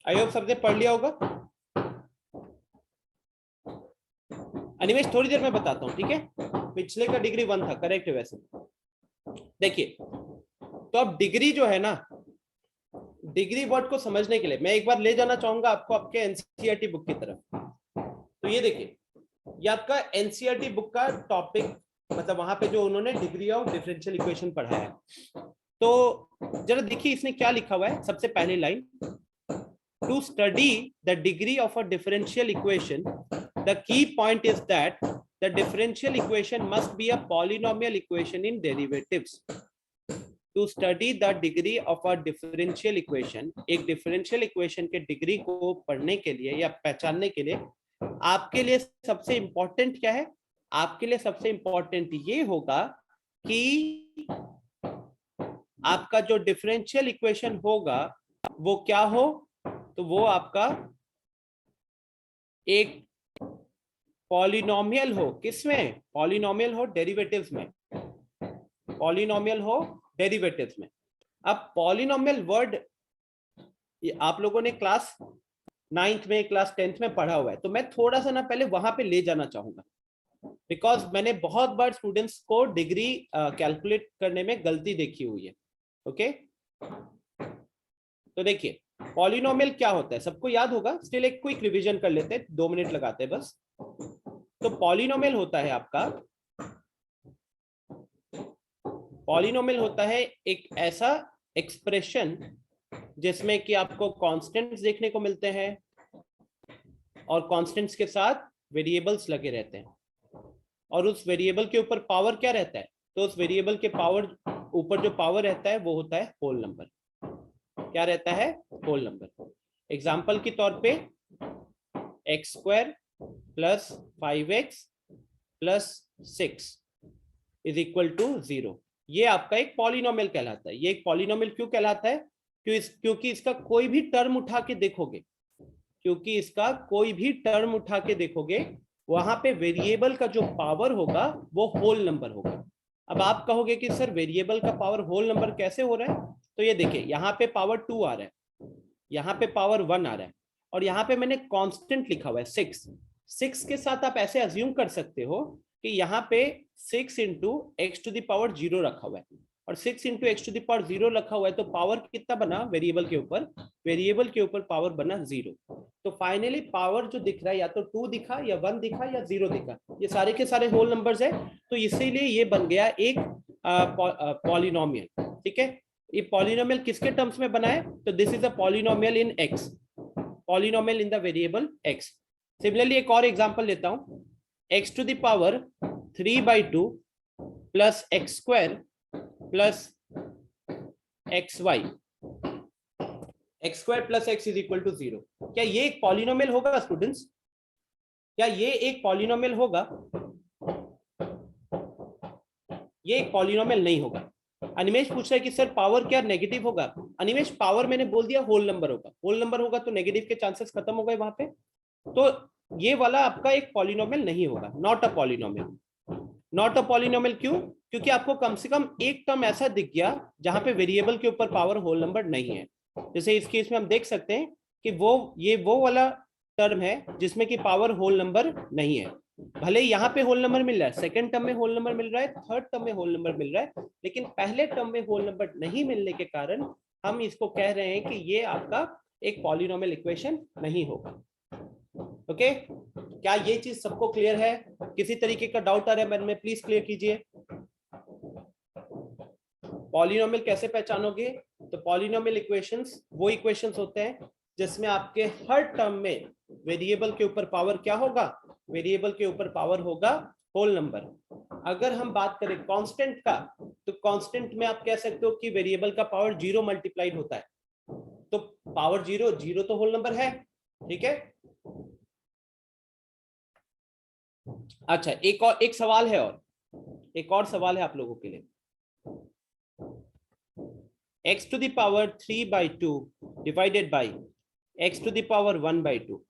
आई होप सबने पढ़ लिया होगा। अनिमेश थोड़ी देर में बताता हूँ, ठीक है। पिछले का डिग्री 1 था, करेक्ट है वैसे। देखिए तो अब डिग्री जो है ना, डिग्री वर्ड को समझने के लिए मैं एक बार ले जाना चाहूंगा आपको आपके एनसीईआरटी बुक की तरफ। तो ये देखिए, ये आपका एनसीईआरटी बुक का टॉपिक, मतलब वहां पे जो उन्होंने डिग्री ऑफ डिफरेंशियल इक्वेशन पढ़ाया है। तो जरा देखिए इसने क्या लिखा हुआ है। सबसे पहली line, to study the degree of a differential equation the key point is that the differential equation must be a polynomial equation in derivatives. To study the degree of a differential equation, एक डिफरेंशियल इक्वेशन के डिग्री को पढ़ने के लिए या पहचानने के लिए आपके लिए सबसे इंपॉर्टेंट क्या है? आपके लिए सबसे इंपॉर्टेंट ये होगा कि आपका जो डिफरेंशियल इक्वेशन होगा वो क्या हो, तो वो आपका एक पॉलिनोमियल हो। किसमें? पॉलिनोमियल हो डेरिवेटिव्स में, पॉलिनोमियल हो डेरिवेटिव्स में। अब पॉलिनोमियल वर्ड आप लोगों ने क्लास 9th में, क्लास 10th में पढ़ा हुआ है, तो मैं थोड़ा सा ना पहले वहां पे ले जाना चाहूंगा, बिकॉज मैंने बहुत बार स्टूडेंट्स को डिग्री कैलकुलेट करने में गलती देखी हुई है। ओके, तो देखिए पॉलिनोमियल क्या होता है सबको याद होगा, स्टिल एक क्विक रिवीजन कर लेते हैं, 2 मिनट लगाते हैं बस। तो पॉलिनोमियल होता है आपका, पॉलिनोमियल होता है एक ऐसा एक्सप्रेशन जिसमें कि आपको कांस्टेंट्स देखने को मिलते हैं और कांस्टेंट्स के साथ वेरिएबल्स लगे रहते हैं, और उस वेरिएबल के ऊपर पावर क्या रहता है? तो उस वेरिएबल के पावर ऊपर जो पावर रहता है वो होता है होल नंबर। क्या रहता है? Whole number. एग्जाम्पल के तौर पे x² plus 5x plus 6 is equal to 0, ये आपका एक पॉलिनोमियल कहलाता है। ये एक पॉलिनोमियल क्यों कहलाता है? क्योंकि इसका कोई भी टर्म उठा के देखोगे, क्योंकि इसका कोई भी टर्म उठा के देखोगे, वहां पे वेरिएबल का जो पावर होगा वो होल नंबर होगा। अब आप कहोगे कि सर वेरिएबल का पावर होल नंबर कैसे हो रहा है? तो ये देखिए, यहाँ पे पावर 2 आ रहा है, यहाँ पे पावर 1 आ रहा है, और यहाँ पे मैंने कांस्टेंट लिखा हुआ है 6 के साथ आप ऐसे अज्यूम कर सकते हो कि यहाँ पे 6 into x to the power 0 रखा हुआ है, और 6 into x to the power 0 रखा हुआ है, तो पावर कितना बना वेरिएबल के ऊपर? वेरिएबल के ऊपर पावर बना 0। तो फाइनली पावर जो दिख रहा है या तो 2 दिखा या 1 दिखा या 0 दिखा, ये सारे के सारे होल नंबर्स है। तो इसीलिए ये बन गया एक पॉलिनोमियल। ठीक है, ये पॉलिनोमियल किसके टर्म्स में बना है? तो this is a polynomial in x, polynomial in the variable x. Similarly एक और एग्जांपल लेता हूं, x to the power 3/2 plus x² plus xy, x² plus x is equal to 0। क्या ये एक पॉलिनोमियल होगा स्टूडेंट्स? क्या ये एक पॉलिनोमियल होगा? ये एक पॉलिनोमियल नहीं होगा। अनिमेश पूछ रहा है कि सर पावर क्या नेगेटिव होगा? अनिमेश पावर मैंने बोल दिया होल नंबर होगा, होल नंबर होगा तो नेगेटिव के चांसेस खत्म हो गए वहां पे। तो ये वाला आपका एक पॉलिनोमियल नहीं होगा, not a polynomial. Not a polynomial क्यों? क्योंकि आपको कम से कम एक टर्म ऐसा दिख गया जहां पे वेरिएबल के ऊपर पावर होल नंबर नहीं है। जैसे इस केस में हम देख सकते हैं कि ये वो वाला टर्म है जिसमें कि पावर होल नंबर नहीं है। भले यहाँ पे होल नंबर मिल रहा है, सेकंड टर्म में होल नंबर मिल रहा है, थर्ड टर्म में होल नंबर मिल रहा है, लेकिन पहले टर्म में होल नंबर नहीं मिलने के कारण हम इसको कह रहे हैं कि ये आपका एक पॉलिनोमियल इक्वेशन नहीं होगा। ओके, क्या ये चीज सबको क्लियर है? किसी तरीके का डाउट आ रहा है मन में, प्लीज क्लियर कीजिए। पॉलिनोमियल कैसे पहचानोगे? तो पॉलिनोमियल इक्वेशंस वो इक्वेशंस होते हैं जिसमें आपके हर टर्म में वेरिएबल के ऊपर पावर क्या होगा? वेरिएबल के ऊपर पावर होगा होल नंबर। अगर हम बात करें कांस्टेंट का, तो कांस्टेंट में आप कह सकते हो कि वेरिएबल का पावर 0 मल्टीप्लाइड होता है, तो पावर 0, 0 तो होल नंबर है, ठीक है। अच्छा, एक सवाल है, और एक और सवाल है आप लोगों के लिए। x to the power 3/2 divided by x to the power 1/2,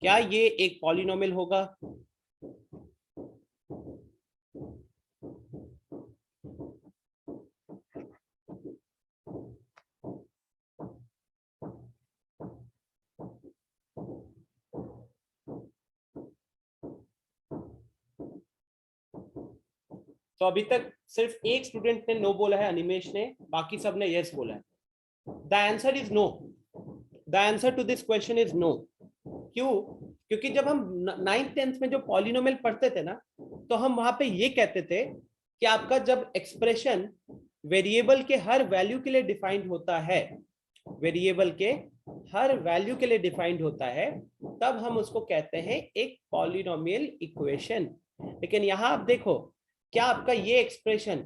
क्या ये एक पॉलिनोमियल होगा? तो अभी तक सिर्फ एक स्टूडेंट ने नो बोला है, अनिमेश ने, बाकी सब ने यस बोला है। The answer is no. The answer to this question is no. क्यों? क्योंकि जब हम 9th 10th में जो पॉलिनोमियल पढ़ते थे ना, तो हम वहां पे ये कहते थे कि आपका जब एक्सप्रेशन वेरिएबल के हर वैल्यू के लिए डिफाइंड होता है, वेरिएबल के हर वैल्यू के लिए डिफाइंड होता है, तब हम उसको कहते हैं एक पॉलिनोमियल इक्वेशन। लेकिन यहां आप देखो, क्या आपका ये एक्सप्रेशन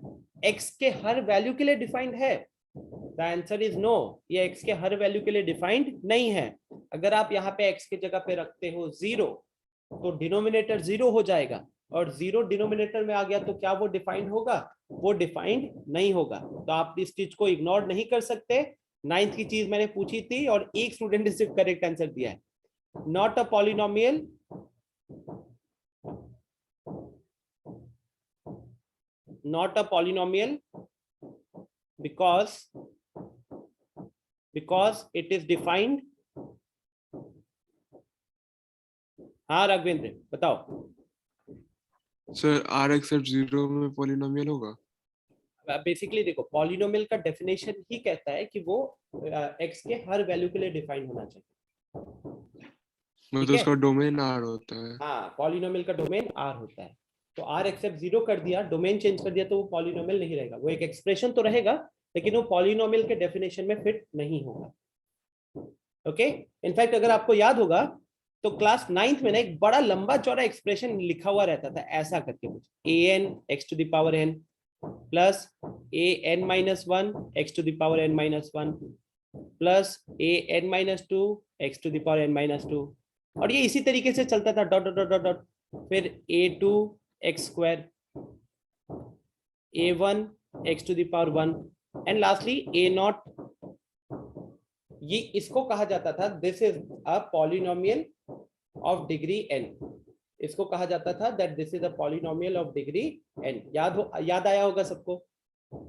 x के हर वैल्यू के लिए डिफाइंड है? द आंसर इज नो, ये x के हर वैल्यू के लिए डिफाइंड नहीं है। अगर आप यहाँ पे x की जगह पे रखते हो 0, तो डिनोमिनेटर 0 हो जाएगा, और 0 डिनोमिनेटर में आ गया तो क्या वो डिफाइंड होगा? वो डिफाइंड नहीं होगा। तो आप इस चीज को इग्नोर नहीं कर सकते। 9th की चीज मैंने पूछी थी और एक स्टूडेंट ने सिर्फ करेक्ट आंसर दिया है, not a polynomial, not a polynomial because it is defined। हाँ राघवेंद्र बताओ। सर आर एक्सेप्ट 0 में पॉलिनोमियल होगा? बेसिकली देखो, पॉलिनोमियल का डेफिनेशन ही कहता है कि वो x के हर वैल्यू के लिए डिफाइन होना चाहिए, मतलब ठीक है। उसका डोमेन आर होता है? हाँ, पॉलिनोमियल का डोमेन r होता है। तो r एक्सेप्ट 0 कर दिया, डोमेन चेंज कर दिया, तो वो पॉलिनोमियल नहीं रहेगा, वो एक एक्सप्रेशन तो रहेगा, लेकिन वो पॉलिनोमियल के डेफिनेशन में फिट नहीं होगा। ओके, इनफैक्ट अगर आपको याद होगा तो क्लास 9th में ना एक बड़ा लंबा चौड़ा एक्सप्रेशन लिखा हुआ रहता था ऐसा करके कुछ, an x to the power n plus an minus 1 x to the power n minus 1 plus an minus 2 x to the power n minus 2, और ये इसी तरीके से चलता था, डॉट डॉट डॉट डॉट, फिर a2 x square, a1 x to the power 1 and lastly a0। ये इसको कहा जाता था, this is a polynomial of degree n। इसको कहा जाता था that this is a polynomial of degree n। याद आया होगा सबको,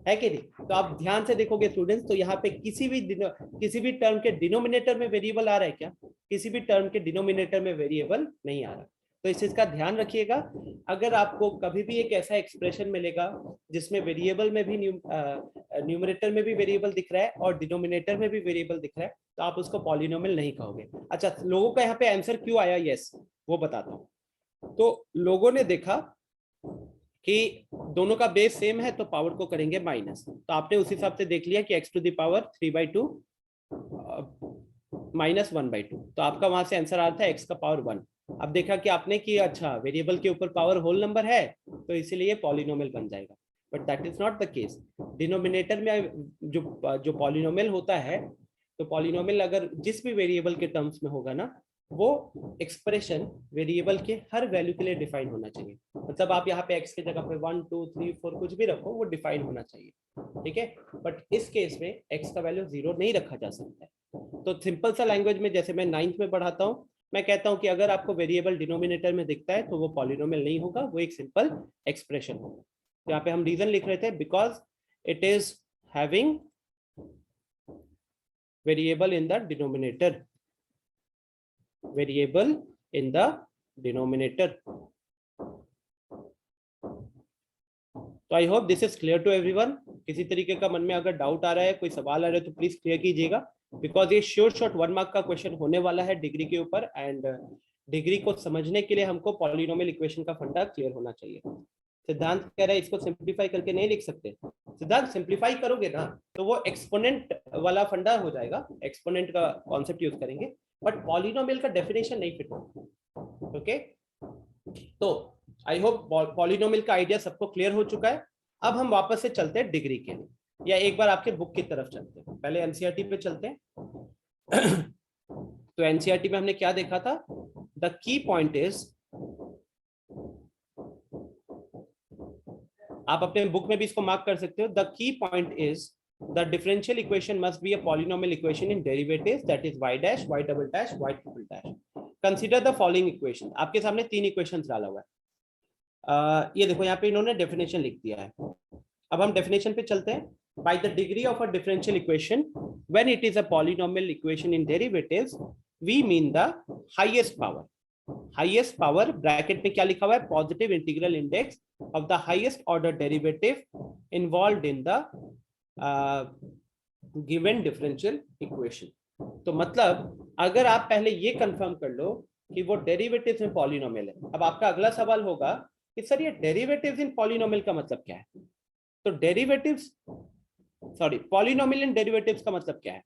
है कि नहीं? तो आप ध्यान से देखोगे स्टूडेंट्स, तो यहाँ पे किसी भी टर्म के डिनोमिनेटर में वेरिएबल आ रहा है क्या? किसी भी टर्म के डिनोमिनेटर में वेरिएबल नहीं आ रहा। तो इस चीज का ध्यान रखिएगा। अगर आपको कभी भी एक ऐसा एक्सप्रेशन मिलेगा जिसमें वेरिएबल में भी न्यूमरेटर में भी वेरिएबल दिख रहा है और डिनोमिनेटर में भी वेरिएबल दिख रहा है, तो आप उसको पॉलिनोमियल नहीं कहोगे। अच्छा, लोगों का यहाँ पे आंसर क्यों आया यस, वो बताता हूँ। तो लोगों ने देखा कि दोनों का बेस सेम है, तो पावर को करेंगे माइनस, तो आपने उस हिसाब से देख लिया कि x to the power 3/2 minus 1/2, तो आपका वहां से आंसर आ रहा था x का पावर 1। अब देखा कि आपने कि अच्छा वेरिएबल के ऊपर पावर होल नंबर है, तो इसीलिए पॉलिनोमियल बन जाएगा, but that is not the case. Denominator में जो पॉलिनोमियल होता है, तो पॉलिनोमियल अगर जिस भी वेरिएबल के टर्म्स में होगा ना, वो एक्सप्रेशन वेरिएबल के हर वैल्यू के लिए डिफाइन होना चाहिए। मतलब आप यहाँ पे x के जगह पे 1 2 3 4 कुछ भी रखो, वो डिफाइन होना चाहिए, ठीक है। बट इस केस में x का वैल्यू 0 नहीं रखा जा सकता है। तो सिंपल सा लैंग्वेज में, जैसे मैं 9th में पढ़ाता हूँ, मैं कहता हूँ कि अगर आपको वेरिएबल डिनोमिनेटर में दिखता है तो वो पॉलिनोमियल नहीं होगा, वो एक सिंपल एक्सप्रेशन होगा। तो यहाँ पे हम रीजन लिख रहे थे, because it is having variable in the denominator, variable in the denominator. तो I hope this is clear to everyone. किसी तरीके का मन में अगर डाउट आ रहा है, कोई सवाल आ रहा है, तो प्लीज क्लियर कीजिएगा, बिकॉज ये श्योर शॉट 1 मार्क का क्वेश्चन होने वाला है डिग्री के ऊपर, एंड डिग्री को समझने के लिए हमको पॉलिनोमियल इक्वेशन का फंडा क्लियर होना चाहिए। सिद्धांत कह रहा है इसको सिंप्लीफाई करके नहीं लिख सकते। सिद्धांत सिंप्लीफाई करोगे ना तो वो एक्सपोनेंट वाला फंडा हो जाएगा, एक्सपोनेंट का कॉन्सेप्ट यूज करेंगे, बट पॉलिनोमियल का डेफिनेशन नहीं फिट होगा। ओके, तो आई होप पॉलिनोमियल का आइडिया सबको क्लियर हो चुका है। अब हम वापस से चलते हैं डिग्री के लिए, या एक बार आपके बुक की तरफ चलते हैं। पहले एनसीईआरटी पे चलते हैं। तो एनसीईआरटी में हमने क्या देखा था? द की पॉइंट इज, आप अपने बुक में भी इसको मार्क कर सकते हो, the key point is the differential equation must be a polynomial equation in derivatives, that is y dash y double dash y triple dash. Consider the following equation. आपके सामने 3 इक्वेशंस डाला हुआ है। ये देखो यहाँ पे इन्होंने डेफिनेशन लिख दिया है। अब हम डेफिनेशन पे चलते हैं। By the degree of a differential equation when it is a polynomial equation in derivatives we mean the highest power. Highest power bracket में क्या लिखा हुआ है? Positive integral index of the highest order derivative involved in the given differential equation. तो मतलब अगर आप पहले ये कंफर्म कर लो कि वो डेरिवेटिव्स में पॉलिनोमियल है, अब आपका अगला सवाल होगा कि सर ये डेरिवेटिव्स इन पॉलिनोमियल का मतलब क्या है? तो derivatives, sorry, polynomial in derivatives का मतलब क्या है?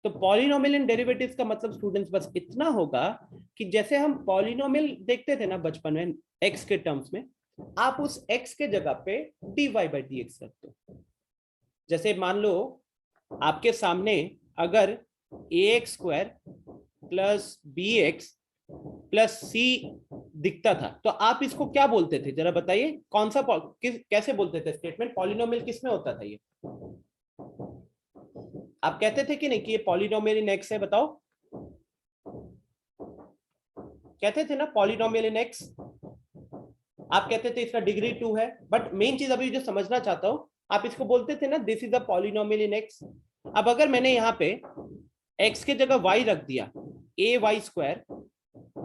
तो पॉलिनोमियल इन डेरिवेटिव्स का मतलब स्टूडेंट्स बस इतना होगा कि जैसे हम पॉलिनोमियल देखते थे ना बचपन में एक्स के टर्म्स में, आप उस एक्स के जगह पे dy बाई डी एक्स रख दो। जैसे मान लो आपके सामने अगर ax square plus bx plus c दिखता था, तो आप इसको क्या बोलते थे? जरा बताइए, कौन सा कैसे बोलते थे स्टेटमेंट? पॉलिनोमियल किस में होता था ये? आप कहते थे कि नहीं कि ये पॉलिनोमियल इन एक्स है? बताओ, कहते थे ना पॉलिनोमियल इन एक्स? आप कहते थे इसका डिग्री 2 है, बट मेन चीज अभी जो समझना चाहता हूं, आप इसको बोलते थे ना this is a polynomial in x. अब अगर मैंने यहाँ पे x के जगह y रख दिया, a y square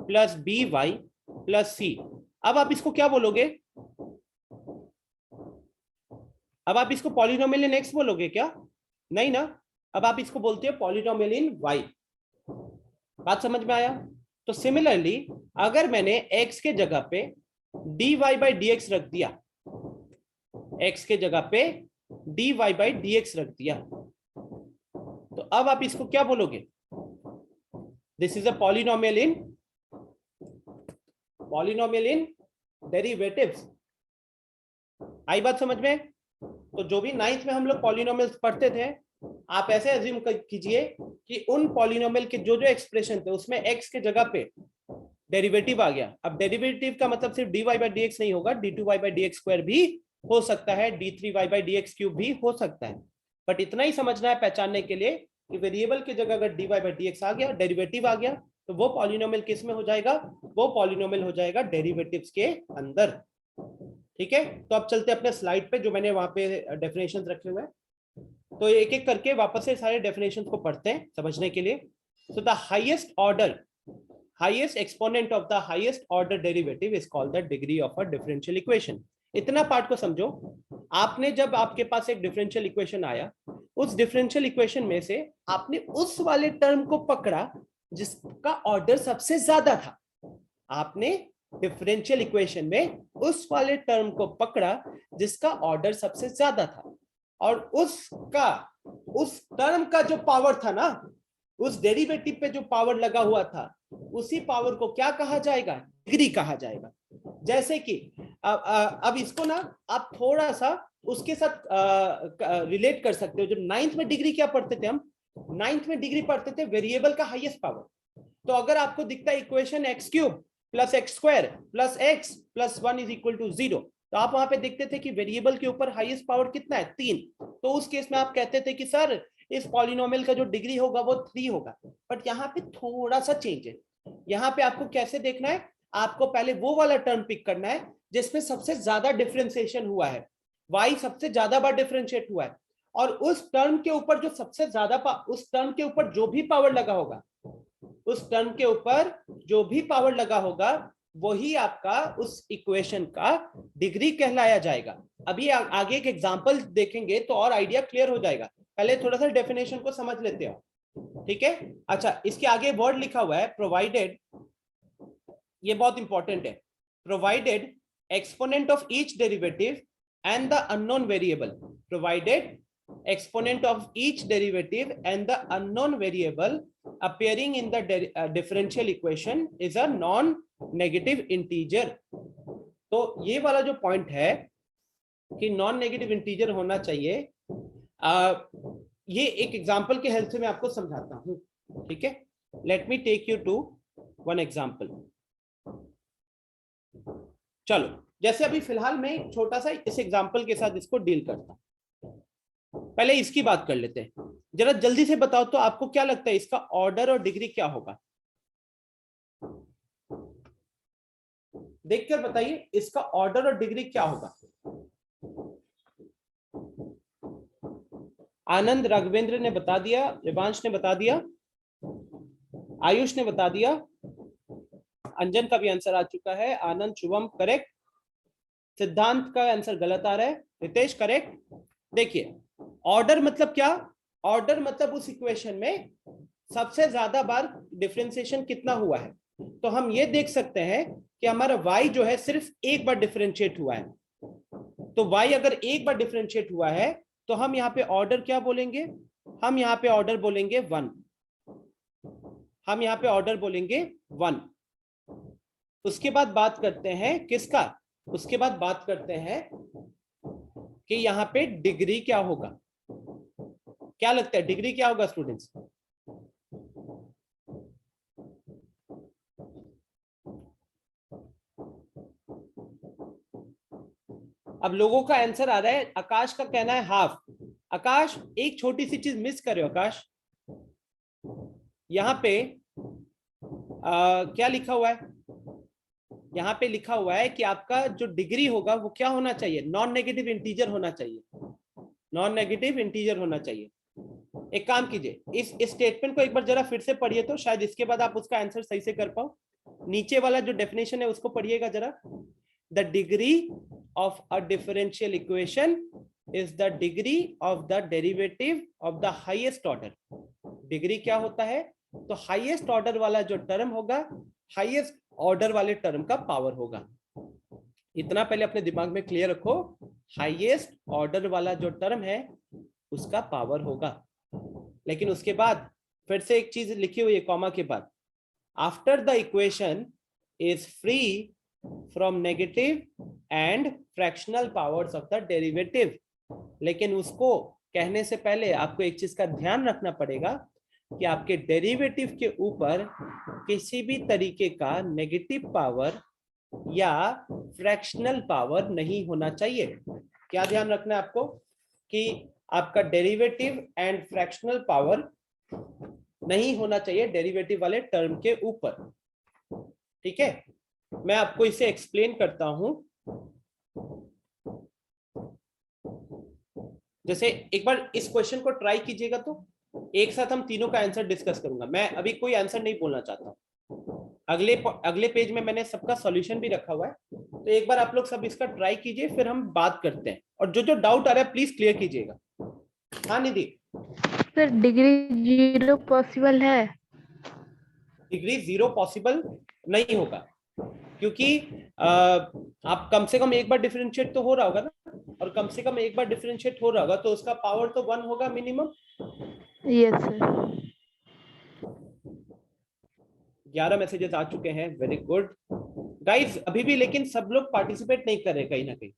plus b y plus c, अब आप इसको क्या बोलोगे? अब आप इसको पॉलिनोमियल इन एक्स बोलोगे क्या? नहीं ना, अब आप इसको बोलते हो पॉलिनोमियल इन y। बात समझ में आया? तो सिमिलरली अगर मैंने x के जगह पे dy बाई डी एक्स रख दिया, x के जगह पे dy बाई डी एक्स रख दिया, तो अब आप इसको क्या बोलोगे? This is a polynomial in derivatives. आई बात समझ में? तो जो भी 9th में हम लोग पॉलिनोमियल्स पढ़ते थे, आप ऐसे अज्यूम कीजिए कि उन पॉलिनोमियल के जो जो एक्सप्रेशन थे उसमें x के जगह पे डेरिवेटिव आ गया। अब डेरिवेटिव का मतलब सिर्फ dy बाई डी एक्स नहीं होगा, d2y by d x square भी हो सकता है, d3y by d x cube भी हो सकता है। बट इतना ही समझना है पहचानने के लिए कि वेरिएबल की जगह अगर dy बाई डी एक्स आ गया, डेरिवेटिव आ गया, तो वो पॉलिनोमियल किस में हो जाएगा? वो पॉलिनोमियल हो जाएगा डेरिवेटिव्स के अंदर। ठीक है, तो अब चलते अपने स्लाइड पे जो मैंने वहां पे डेफिनेशंस रखे हुए हैं। तो एक एक करके वापस से सारे डेफिनेशंस को पढ़ते हैं समझने के लिए। So the highest exponent of the highest order derivative is called the degree of a differential equation. इतना पार्ट को समझो। आपने जब आपके पास एक डिफरेंशियल इक्वेशन आया, उस डिफरेंशियल इक्वेशन में से आपने उस वाले टर्म को पकड़ा जिसका ऑर्डर सबसे ज्यादा था। आपने डिफरेंशियल इक्वेशन में उस वाले टर्म को पकड़ा जिसका ऑर्डर सबसे ज्यादा था, और उस टर्म का जो पावर था ना, उस डेरिवेटिव पे जो पावर लगा हुआ था, उसी पावर को क्या कहा जाएगा? डिग्री कहा जाएगा। जैसे कि अब इसको ना आप थोड़ा सा उसके साथ रिलेट कर सकते हो। जो 9th में डिग्री क्या पढ़ते थे हम? 9th में डिग्री पढ़ते थे वेरिएबल का हाईएस्ट पावर। तो अगर आपको दिखता है equation x cube plus x square plus x plus 1 is equal to 0, तो आप वहां पे देखते थे कि वेरिएबल के ऊपर हाईएस्ट पावर कितना है? 3। तो उस केस में आप कहते थे कि सर इस पॉलिनोमियल का जो डिग्री होगा वो 3 होगा। बट यहाँ पे थोड़ा सा चेंज है। यहाँ पे आपको कैसे देखना है? आपको पहले वो वाला टर्म पिक करना है जिसमें सबसे ज्यादा डिफरेंशिएशन हुआ है, y सबसे ज्यादा बार डिफरेंशिएट हुआ है, और उस टर्म के ऊपर जो सबसे ज्यादा उस टर्म के ऊपर जो भी पावर लगा होगा, उस टर्म के ऊपर जो भी पावर लगा होगा वही आपका उस इक्वेशन का डिग्री कहलाया जाएगा। अभी आगे एक एग्जांपल देखेंगे तो और आइडिया क्लियर हो जाएगा। पहले थोड़ा सा डेफिनेशन को समझ लेते हो, ठीक है? अच्छा, इसके आगे वर्ड लिखा हुआ है प्रोवाइडेड, ये बहुत इंपॉर्टेंट है। Provided exponent of each derivative and the unknown variable, provided exponent of each derivative and the unknown variable appearing in the differential equation is a non-negative integer. तो ये वाला जो पॉइंट है कि नॉन नेगेटिव इंटीजर होना चाहिए, ये एक एग्जांपल के हेल्प से मैं आपको समझाता हूं, ठीक है। Let me take you to one example. चलो, जैसे अभी फिलहाल मैं एक छोटा सा इस एग्जांपल के साथ इसको डील करता हूं। पहले इसकी बात कर लेते हैं। जरा जल्दी से बताओ तो आपको क्या लगता है इसका ऑर्डर और डिग्री क्या होगा? देखकर बताइए इसका ऑर्डर और डिग्री क्या होगा। आनंद राघवेंद्र ने बता दिया, रिवांश ने बता दिया, आयुष ने बता दिया, अंजन का भी आंसर आ चुका है, आनंद शुभम करेक्ट, सिद्धांत का आंसर गलत आ रहा है, रितेश करेक्ट। देखिए ऑर्डर मतलब क्या? ऑर्डर मतलब उस इक्वेशन में सबसे ज्यादा बार डिफरेंशिएशन कितना हुआ है। तो हम ये देख सकते हैं कि हमारा y जो है सिर्फ एक बार डिफरेंशिएट हुआ है। तो y अगर एक बार डिफरेंशिएट हुआ है तो हम यहाँ पे ऑर्डर क्या बोलेंगे? हम यहाँ पे ऑर्डर बोलेंगे 1। हम यहाँ पे ऑर्डर बोलेंगे 1। उसके बाद बात करते हैं किसका? उसके बाद बात करते हैं कि यहाँ पे डिग्री क्या होगा। क्या लगता है डिग्री क्या होगा स्टूडेंट्स? अब लोगों का आंसर आ रहा है, आकाश का कहना है हाफ। आकाश एक छोटी सी चीज मिस कर रहे हो आकाश। यहाँ पे क्या लिखा हुआ है? यहाँ पे लिखा हुआ है कि आपका जो डिग्री होगा वो क्या होना चाहिए? नॉन नेगेटिव इंटीजर होना चाहिए। नॉन नेगेटिव इंटीजर होना चाहिए। एक काम कीजिए, इस स्टेटमेंट को एक बार जरा फिर से पढ़िए तो शायद इसके बाद आप उसका आंसर सही से कर पाओ। नीचे वाला जो डेफिनेशन है उसको पढ़िएगा जरा। The degree of a differential equation is the degree of the derivative of the highest order. Degree क्या होता है? तो हाईएस्ट ऑर्डर वाला जो टर्म होगा, हाईएस्ट ऑर्डर वाले टर्म का पावर होगा। इतना पहले अपने दिमाग में क्लियर रखो, हाईएस्ट ऑर्डर वाला जो टर्म है उसका पावर होगा। लेकिन उसके बाद फिर से एक चीज लिखी हुई है कॉमा के बाद, after the equation is free from negative and fractional powers of the derivative. लेकिन उसको कहने से पहले आपको एक चीज का ध्यान रखना पड़ेगा कि आपके डेरिवेटिव के ऊपर किसी भी तरीके का नेगेटिव पावर या फ्रैक्शनल पावर नहीं होना चाहिए। क्या ध्यान रखना है आपको? कि आपका डेरिवेटिव एंड फ्रैक्शनल पावर नहीं होना चाहिए डेरिवेटिव वाले टर्म के ऊपर। ठीक है, मैं आपको इसे एक्सप्लेन करता हूं। जैसे एक बार इस क्वेश्चन को ट्राई कीजिएगा तो एक साथ हम तीनों का आंसर डिस्कस करूंगा। मैं अभी कोई आंसर नहीं बोलना चाहता। अगले पेज में मैंने सबका सॉल्यूशन भी रखा हुआ है, तो एक बार आप लोग सब इसका ट्राई कीजिए, फिर हम बात करते हैं। और जो डाउट आ रहा है प्लीज क्लियर कीजिएगा। हाँ निधि सर, डिग्री 0 पॉसिबल है? डिग्री 0 पॉसिबल नहीं होगा, क्योंकि आप कम से कम एक बार डिफरेंशिएट तो हो रहा होगा ना, और कम से कम एक बार डिफरेंशिएट हो रहा होगा तो उसका पावर तो 1 होगा मिनिमम। Yes sir. 11 मैसेजेस आ चुके हैं, वेरी गुड गाइस। अभी भी लेकिन सब लोग पार्टिसिपेट नहीं कर रहे कहीं ना कहीं।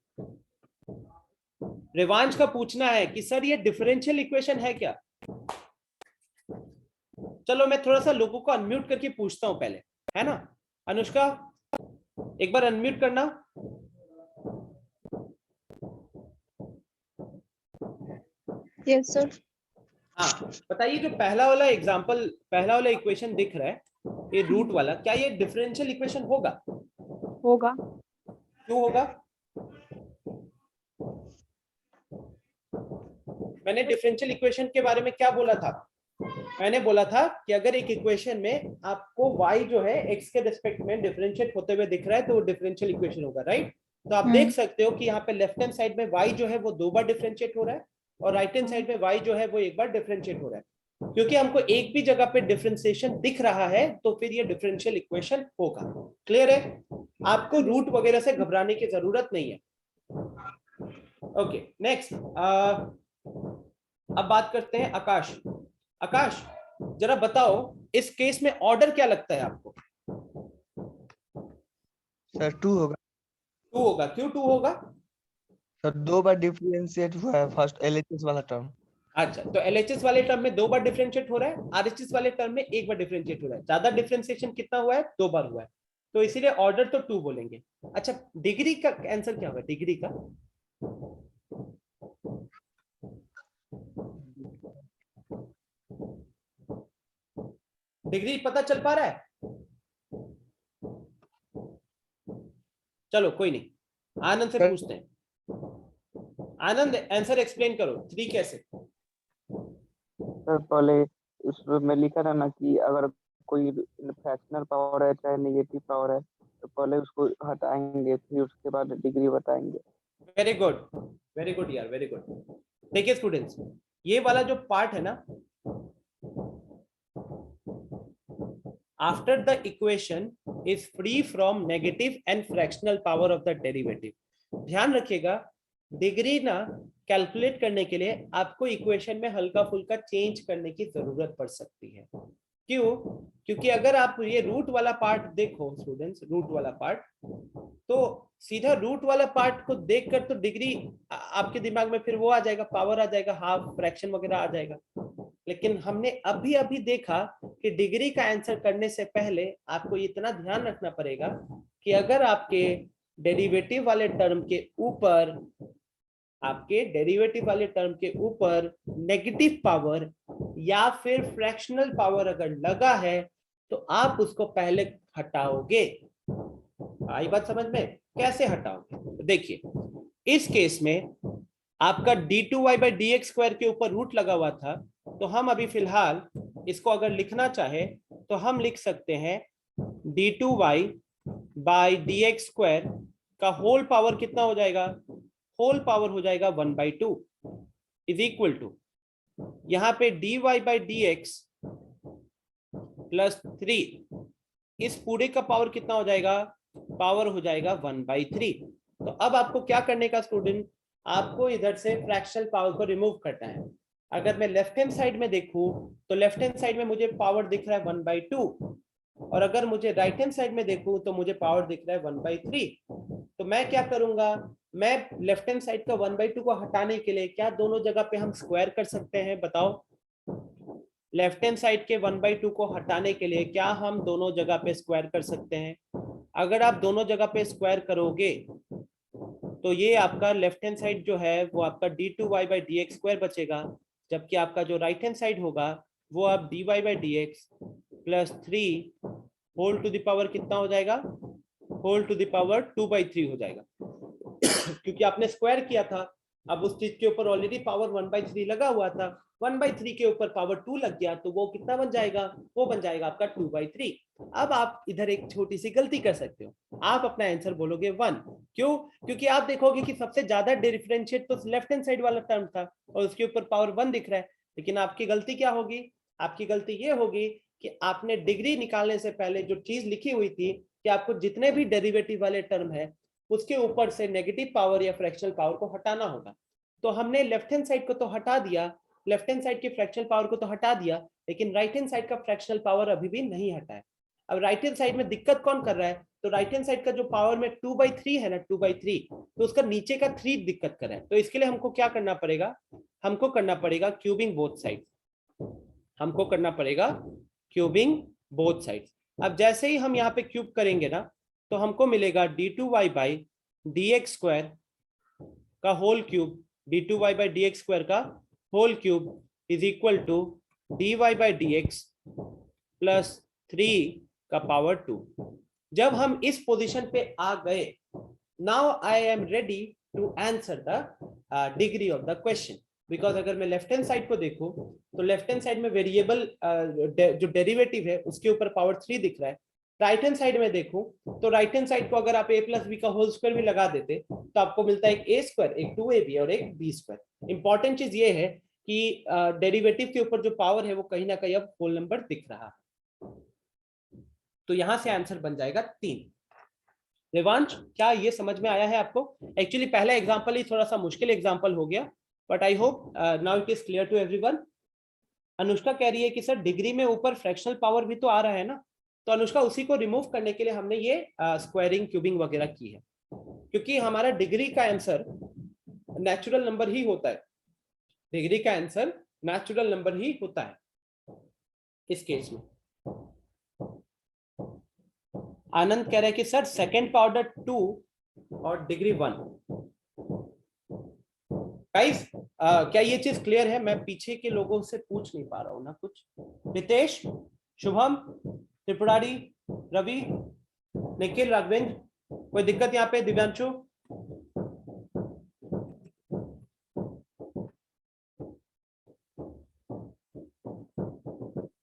रिवांश का पूछना है कि सर ये डिफरेंशियल इक्वेशन है क्या? चलो मैं थोड़ा सा लोगों को अनम्यूट करके पूछता हूं पहले, है ना। अनुष्का एक बार अनम्यूट करना। Yes sir. हाँ बताइए, जो पहला वाला एग्जांपल, पहला वाला इक्वेशन दिख रहा है ये रूट वाला, क्या ये डिफरेंशियल इक्वेशन होगा? होगा। क्यों होगा? मैंने डिफरेंशियल इक्वेशन के बारे में क्या बोला था? मैंने बोला था कि अगर एक इक्वेशन में आपको y जो है x के रिस्पेक्ट में डिफरेंशिएट होते हुए दिख रहा है तो वो डिफरेंशियल इक्वेशन होगा, राइट। तो आप देख सकते हो कि यहाँ पे लेफ्ट हैंड साइड में y जो है वो 2 बार डिफरेंशिएट हो रहा है, और राइट हैंड साइड में y जो है वो एक बार डिफरेंशिएट हो रहा है। क्योंकि हमको एक भी जगह पे डिफरेंशिएशन दिख रहा है तो फिर ये डिफरेंशियल इक्वेशन होगा। क्लियर है? आपको रूट वगैरह से घबराने की जरूरत नहीं है। ओके नेक्स्ट, अब बात करते हैं आकाश। आकाश जरा बताओ, इस केस में ऑर्डर क्या लगता है आपको? सर 2 होगा 2 होगा। क्यों 2 होगा? सर, 2 बार डिफरेंशिएट हुआ है फर्स्ट एलएचएस वाला टर्म। अच्छा, तो एलएचएस वाले टर्म में 2 बार डिफरेंशिएट हो रहा है, आरएचएस वाले टर्म में 1 बार डिफरेंशिएट हो रहा है। ज्यादा डिफरेंशिएशन कितना हुआ है? 2 बार हुआ है, तो इसीलिए ऑर्डर तो 2 बोलेंगे। अच्छा, डिग्री का आंसर क्या होगा? डिग्री का डिग्री पता चल पा रहा है? चलो कोई नहीं, आनंद से पूछते हैं। आनंद आंसर एक्सप्लेन करो, 3 कैसे? सर पहले उसमें लिखा था ना कि अगर कोई फ्रैक्शनल पावर है चाहे नेगेटिव पावर है तो पहले उसको हटाएंगे फिर उसके बाद डिग्री बताएंगे। वेरी गुड यार, वेरी गुड। देखिए स्टूडेंट्स, ये वाला जो पार्ट है ना, after the equation is free from negative and fractional power of the derivative. ध्यान रखिएगा, डिग्री ना कैलकुलेट करने के लिए आपको इक्वेशन में हल्का फुल्का चेंज करने की जरूरत पड़ सकती है। क्यों? क्योंकि अगर आप ये रूट वाला पार्ट देखो स्टूडेंट्स, रूट वाला पार्ट, तो सीधा रूट वाला पार्ट को देखकर तो डिग्री आपके दिमाग में फिर वो आ जाएगा, पावर आ जाएगा, हाफ फ्रैक्शन वगैरह आ जाएगा। लेकिन हमने अभी अभी देखा कि डिग्री का आंसर करने से पहले आपको इतना ध्यान रखना पड़ेगा कि अगर आपके डेरिवेटिव वाले टर्म के ऊपर नेगेटिव पावर या फिर फ्रैक्शनल पावर अगर लगा है तो आप उसको पहले हटाओगे। आई बात समझ में? कैसे हटाओगे? देखिए, इस केस में आपका d2y/dx² के ऊपर रूट लगा हुआ था, तो हम अभी फिलहाल इसको अगर लिखना चाहे तो हम लिख सकते हैं d2y/dx² का होल पावर कितना हो जाएगा? होल पावर हो जाएगा 1/2 इज इक्वल टू, यहां पे dy/dx प्लस 3, इस पूरे का पावर कितना हो जाएगा? पावर हो जाएगा 1/3। तो अब आपको क्या करने का स्टूडेंट? आपको इधर से फ्रैक्शनल पावर को रिमूव करना है। अगर मैं लेफ्ट हैंड साइड में देखूं तो लेफ्ट हैंड साइड में मुझे पावर दिख रहा है 1/2, और अगर मुझे राइट हैंड साइड में देखूं तो मुझे पावर दिख रहा है 1/3। तो मैं क्या करूंगा? मैं लेफ्ट हैंड साइड का 1/2 को हटाने के लिए क्या दोनों जगह पे हम स्क्वायर कर सकते हैं? बताओ, लेफ्ट हैंड साइड के 1/2 को हटाने के लिए क्या हम दोनों जगह पे स्क्वायर कर सकते हैं? अगर आप दोनों जगह पे स्क्वायर करोगे तो ये आपका लेफ्ट हैंड साइड जो है वो आपका d2y/dx² बचेगा, जबकि आपका जो राइट हैंड साइड होगा वो आप dy/dx plus 3 whole to the power कितना हो जाएगा? होल टू द पावर 2/3 हो जाएगा। क्योंकि आपने स्क्वायर किया था, अब उस चीज के ऊपर ऑलरेडी पावर 1/3 लगा हुआ था, 1/3 के ऊपर पावर 2 लग गया तो वो कितना बन जाएगा? वो बन जाएगा आपका 2/3। अब आप इधर एक छोटी सी गलती कर सकते हो, आप अपना आंसर बोलोगे 1। क्यों? क्योंकि आप देखोगे कि सबसे ज्यादा डिफरेंशिएट तो लेफ्ट हैंड साइड वाला टर्म था और उसके ऊपर पावर 1 दिख रहा है। लेकिन आपकी गलती क्या होगी? आपकी गलती ये होगी कि आपने डिग्री निकालने से पहले जो चीज लिखी हुई थी कि आपको जितने भी डेरिवेटिव वाले टर्म है उसके ऊपर से नेगेटिव पावर या फ्रैक्शनल पावर को हटाना होगा। तो हमने लेफ्ट हैंड साइड को तो हटा दिया, लेफ्ट हैंड साइड की फ्रैक्शनल पावर को तो हटा दिया, लेकिन राइट हैंड साइड का फ्रैक्शनल पावर अभी भी नहीं हटा है। अब राइट हैंड साइड में दिक्कत कौन कर रहा है? तो राइट हैंड साइड का जो पावर में 2/3 है ना, 2/3, तो उसका नीचे का 3 दिक्कत कर रहा है। तो इसके लिए हमको क्या करना पड़ेगा? हमको करना पड़ेगा क्यूबिंग बोथ साइड, हमको करना पड़ेगा क्यूबिंग बोथ साइड। अब जैसे ही हम यहाँ पे क्यूब करेंगे ना तो हमको मिलेगा d2y/dx² का होल क्यूब, d2y/dx² का whole cube is equal to dy/dx plus 3 का पावर 2। जब हम इस पोजीशन पे आ गए, now I am ready to answer the degree of the question. Because अगर मैं लेफ्ट हैंड साइड को देखूं तो लेफ्ट हैंड साइड में वेरिएबल जो डेरिवेटिव है उसके ऊपर पावर 3 दिख रहा है। राइट हैंड साइड में देखूं तो राइट हैंड साइड को अगर आप a + b का होल स्क्वायर भी लगा देते तो आपको मिलता है एक a², एक 2ab और एक b²। इंपॉर्टेंट चीज ये है कि डेरिवेटिव के ऊपर जो पावर है वो कहीं ना कहीं अब होल नंबर दिख रहा है। तो यहां से आंसर बन जाएगा 3। देवांश, क्या ये समझ में आया है आपको? एक्चुअली पहला एग्जांपल ही थोड़ा सा मुश्किल एग्जांपल हो गया, but I hope now it is clear to everyone. Anushka कह रही है कि सर डिग्री में ऊपर फ्रैक्शनल पावर भी तो आ रहा है ना, तो अनुष्का उसी को रिमूव करने के लिए हमने ये स्क्वायरिंग क्यूबिंग वगैरह की है, क्योंकि हमारा डिग्री का आंसर नेचुरल नंबर ही होता है, डिग्री का आंसर नेचुरल नंबर ही होता है इस केस में। आनंद कह रहा है कि सर सेकंड का ऑर्डर 2 और डिग्री 1। गाइस क्या ये चीज क्लियर है? मैं पीछे के लोगों से पूछ नहीं पा रहा हूं ना कुछ। नितेश, शुभम, त्रिपुरारी, रवि, निखिल, राघवेंद्र, कोई दिक्कत यहाँ पे? दिव्यांशु,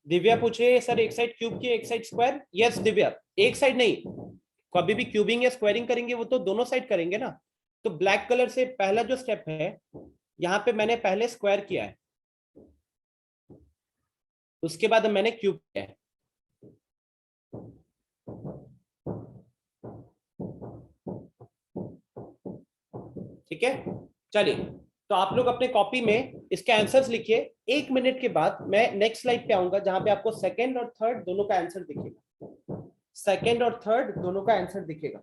दिव्या पूछ रही है सर एक साइड क्यूब की एक साइड स्क्वायर। यस दिव्या, एक साइड नहीं, कभी भी क्यूबिंग या स्क्वायरिंग करेंगे वो तो दोनों साइड करेंगे ना। तो ब्लैक कलर से पहला जो स्टेप है यहाँ पे मैंने पहले स्क्वायर किया है, उसके बाद मैंने क्यूब किया है। ठीक है, चलिए तो आप लोग अपने कॉपी में इसके आंसर्स लिखिए। 1 मिनट के बाद मैं नेक्स्ट स्लाइड पे आऊंगा जहां पे आपको सेकंड और थर्ड दोनों का आंसर दिखेगा, सेकंड और थर्ड दोनों का आंसर दिखेगा।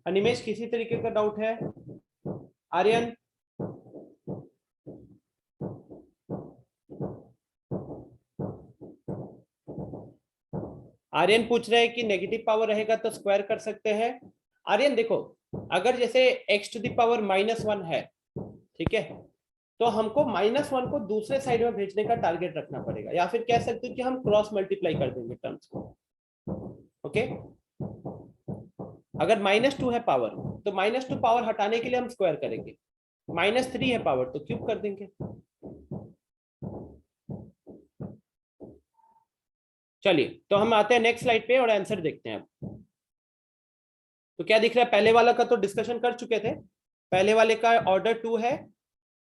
अनिमेश, किसी तरीके का डाउट है? आर्यन, आर्यन पूछ रहे हैं कि नेगेटिव पावर रहेगा तो स्क्वायर कर सकते हैं। आर्यन देखो, अगर जैसे x टू द पावर -1 है, ठीक है, तो हमको -1 को दूसरे साइड में भेजने का टारगेट रखना पड़ेगा, या फिर कह सकते हो कि हम क्रॉस मल्टीप्लाई कर देंगे टर्म्स को। ओके, अगर -2 है पावर तो -2 पावर हटाने के लिए हम स्क्वायर करेंगे, -3 है पावर तो क्यूब कर देंगे। चलिए तो हम आते हैं नेक्स्ट स्लाइड पे और आंसर देखते हैं। अब तो क्या दिख रहा है? पहले वाला का तो डिस्कशन कर चुके थे, पहले वाले का ऑर्डर 2 है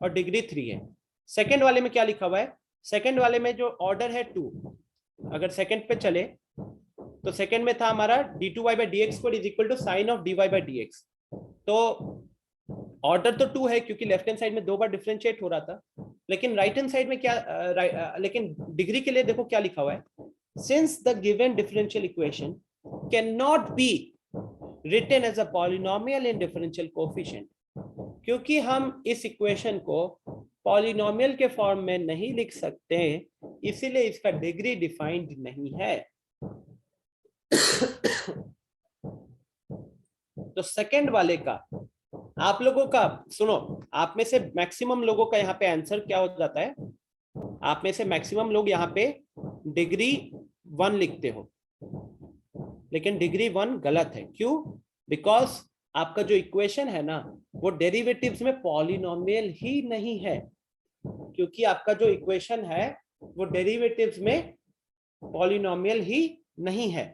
और डिग्री 3 है। सेकंड वाले में क्या लिखा हुआ है? सेकंड वाले में जो ऑर्डर है 2, अगर सेकंड पे चले तो सेकंड में था हमारा d2y/dx² is equal to sine of dy/dx। तो ऑर्डर तो 2 है क्योंकि लेफ्ट हैंड साइड में 2 बार डिफरेंशिएट हो रहा था, लेकिन राइट हैंड साइड में क्या लेकिन डिग्री के लिए देखो क्या लिखा हुआ है, since the given differential equation cannot be written as a polynomial in differential coefficient, क्योंकि हम इस इक्वेशन को पॉलिनोमियल के फॉर्म में नहीं लिख सकते, इसीलिए इसका डिग्री डिफाइंड नहीं है। तो सेकंड वाले का आप लोगों का, सुनो, आप में से मैक्सिमम लोगों का यहाँ पे आंसर क्या हो जाता है, आप में से मैक्सिमम लोग यहाँ पे डिग्री 1 लिखते हो, लेकिन डिग्री 1 गलत है। क्यों? बिकॉज आपका जो इक्वेशन है ना वो डेरिवेटिव्स में पॉलिनोमियल ही नहीं है, क्योंकि आपका जो इक्वेशन है वो डेरिवेटिव्स में पॉलिनोमियल ही नहीं है।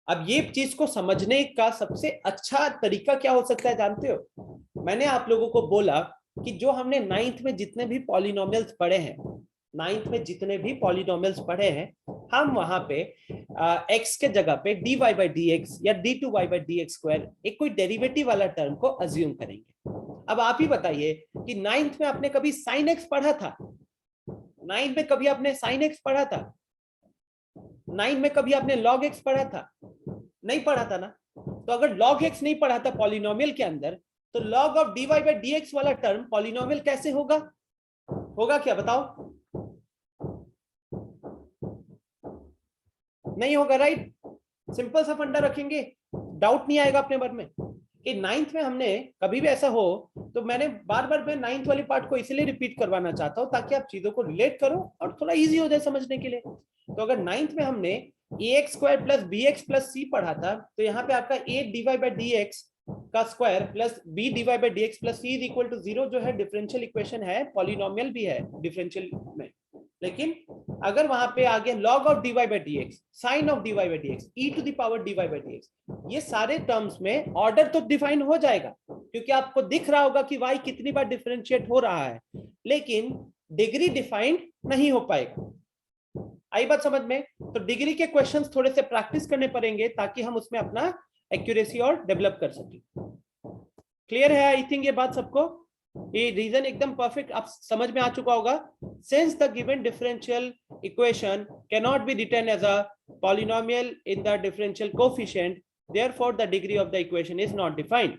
अब ये चीज को समझने का सबसे अच्छा तरीका क्या हो सकता है जानते हो? मैंने आप लोगों को बोला कि जो हमने 9th में जितने भी पॉलिनोमियल्स पढ़े हैं, 9th में जितने भी पॉलिनोमियल्स पढ़े हैं, हम वहां पे x के जगह पे dy/dx या d2y/dx² एक कोई डेरिवेटिव वाला टर्म को अज्यूम करेंगे। अब आप ही बताइए कि 9th में आपने कभी sin x पढ़ा था? 9th में कभी आपने sin x पढ़ा था? 9th में कभी आपने log x पढ़ा था? नहीं पढ़ा था ना। तो अगर log x नहीं पढ़ा था पॉलिनोमियल के अंदर, तो log ऑफ dy/dx वाला टर्म पॉलिनोमियल कैसे होगा? होगा क्या बताओ? नहीं होगा, राइट? सिंपल सा फंडा रखेंगे, डाउट नहीं आएगा अपने मन में कि 9th में हमने कभी भी ऐसा हो तो मैंने बार बार मैं 9th वाली पार्ट को इसलिए रिपीट करवाना चाहता हूँ ताकि आप चीजों को रिलेट करो और थोड़ा इजी हो जाए समझने के लिए। तो अगर 9th में हमने ax square plus bx plus c पढ़ा था तो यहाँ पे आपका a डिवाइड बाय dx का square plus b divide by dx plus c is equal to 0 जो है डिफरेंशियल इक्वेशन है, पॉलिनोमियल भी है डिफरेंशियल में। लेकिन अगर वहां पे आ गया log of dy by dx, sin of dy by dx, e to the power dy by dx, ये सारे टर्म्स में ऑर्डर तो डिफाइन हो जाएगा क्योंकि आपको दिख रहा होगा कि y कितनी बार डिफरेंशिएट हो रहा है, लेकिन डिग्री डिफाइंड नहीं हो पाएगा। आई बात समझ में? तो डिग्री के क्वेश्चंस थोड़े से प्रैक्टिस करने पड़ेंगे ताकि हम उसमें अपना एक्यूरेसी और डेवलप कर सकें। क्लियर है आई थिंक ये बात सबको? ये रीजन एकदम परफेक्ट आप समझ में आ चुका होगा। Since the given differential equation cannot be written as a polynomial in the differential coefficient, therefore the degree of the equation is not defined.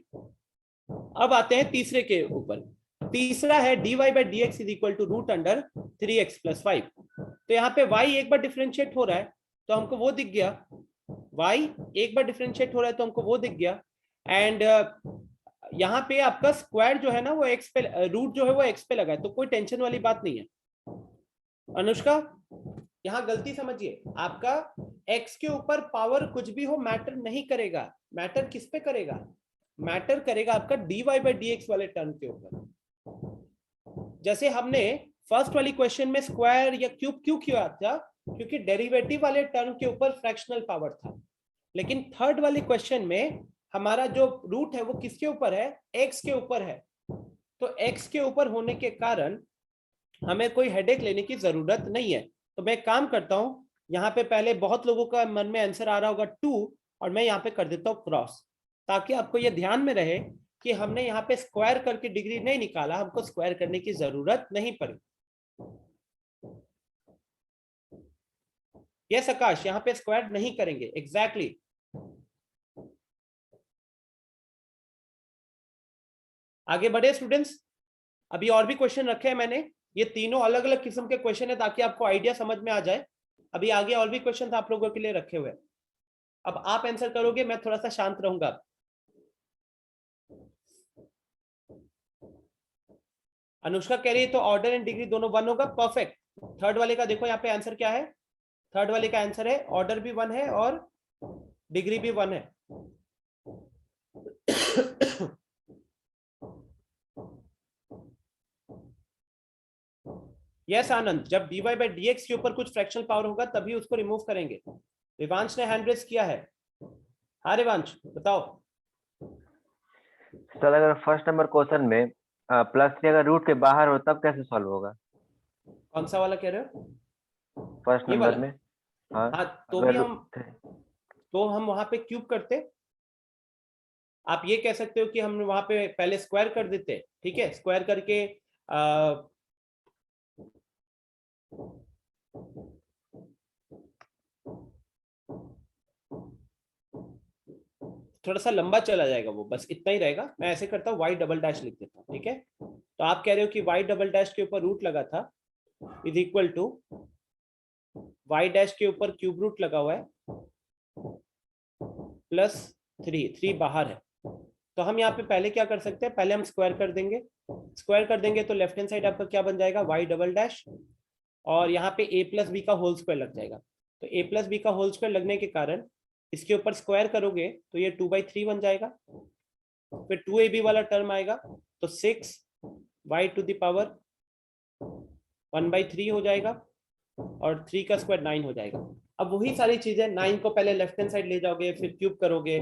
अब आते हैं तीसरे के ऊपर। तीसरा है dy by dx is equal to root under 3x plus 5। तो यहाँ पे y एक बार डिफरेंशिएट हो रहा है तो हमको वो दिख गया, y एक बार डिफरेंशिएट हो रहा है तो हमको वो दिख गया। एंड यहाँ पे आपका स्क्वायर जो है ना वो x पे, रूट जो है वो x पे लगा है, तो कोई टेंशन वाली बात नहीं है। अनुष्का यहाँ गलती समझिए, आपका x के ऊपर पावर कुछ भी हो मैटर नहीं करेगा। मैटर किस पे करेगा? मैटर करेगा आपका dy by dx वाले टर्म के ऊपर। जैसे हमने फर्स्ट वाली क्वेश्चन में स्क्वायर या क्यूब क्यों किया था? क्योंकि डेरिवेटिव वाले टर्म के ऊपर फ्रैक्शनल पावर था। लेकिन थर्ड वाले क्वेश्चन में हमारा जो रूट है वो किसके ऊपर है? x के ऊपर है। तो x के ऊपर होने के कारण हमें कोई हेडेक लेने की जरूरत नहीं है। तो मैं काम करता हूं, यहाँ पे पहले बहुत लोगों का मन में आंसर आ रहा होगा 2 और मैं यहाँ पे कर देता हूँ क्रॉस, ताकि आपको ये ध्यान में रहे कि हमने यहाँ पे स्क्वायर करके डिग्री नहीं निकाला, हमको स्क्वायर करने की जरूरत नहीं पड़ी। यस आकाश, यहाँ पे स्क्वायर नहीं करेंगे एग्जैक्टली। आगे बढ़े स्टूडेंट्स। अभी और भी क्वेश्चन रखे हैं मैंने, ये तीनों अलग अलग किस्म के क्वेश्चन है ताकि आपको आइडिया समझ में आ जाए। अभी आगे और भी क्वेश्चन आप लोगों के लिए रखे हुए हैं। अब आप आंसर करोगे, मैं थोड़ा सा शांत रहूंगा। अनुष्का कह रही है तो ऑर्डर एंड डिग्री दोनों 1 होगा, परफेक्ट। थर्ड वाले का देखो यहाँ पे आंसर क्या है। थर्ड वाले का आंसर है ऑर्डर भी 1 है और डिग्री भी 1 है। यस आनंद, जब dy by dx के ऊपर कुछ फ्रैक्शनल पावर होगा तभी उसको रिमूव करेंगे। रिवांश ने हैंड रेज किया है। हाँ रिवांश बताओ। सर अगर फर्स्ट नंबर क्वेश्चन में +3 अगर रूट के बाहर हो तब कैसे सॉल्व होगा? कौन सा वाला कह रहे हो? फर्स्ट ये नंबर वाला? में। हाँ, हाँ तो भी हम वहां पे क्यूब करते। आप ये कह सकते हो कि हम वहां पे पहले स्क्वायर कर देते, ठीक है। स्क्वायर करके थोड़ा सा लंबा चला जाएगा वो, बस इतना ही रहेगा। मैं ऐसे करता हूँ y डबल डैश लिख देता हूँ, ठीक है। तो आप कह रहे हो कि y डबल डैश के ऊपर रूट लगा था is equal to y dash के ऊपर क्यूब रूट लगा हुआ है प्लस 3 बाहर है। तो हम यहाँ पे पहले क्या कर सकते हैं, पहले हम स्क्वायर कर देंगे। स्क्वायर कर देंगे तो लेफ्ट हैंड साइड आपका क्या बन जाएगा, y डबल डैश, और यहाँ पे a प्लस बी का होल स्क्वायर लग जाएगा। तो a प्लस बी का होल स्क्वायर लगने के कारण इसके ऊपर स्क्वायर करोगे तो ये 2/3 बन जाएगा। फिर 2ab वाला टर्म आएगा तो 6y टू द पावर 1/3 हो जाएगा और 3 का स्क्वायर 9 हो जाएगा। अब वही सारी चीजें 9 को पहले लेफ्ट हैंड साइड ले जाओगे, फिर क्यूब करोगे।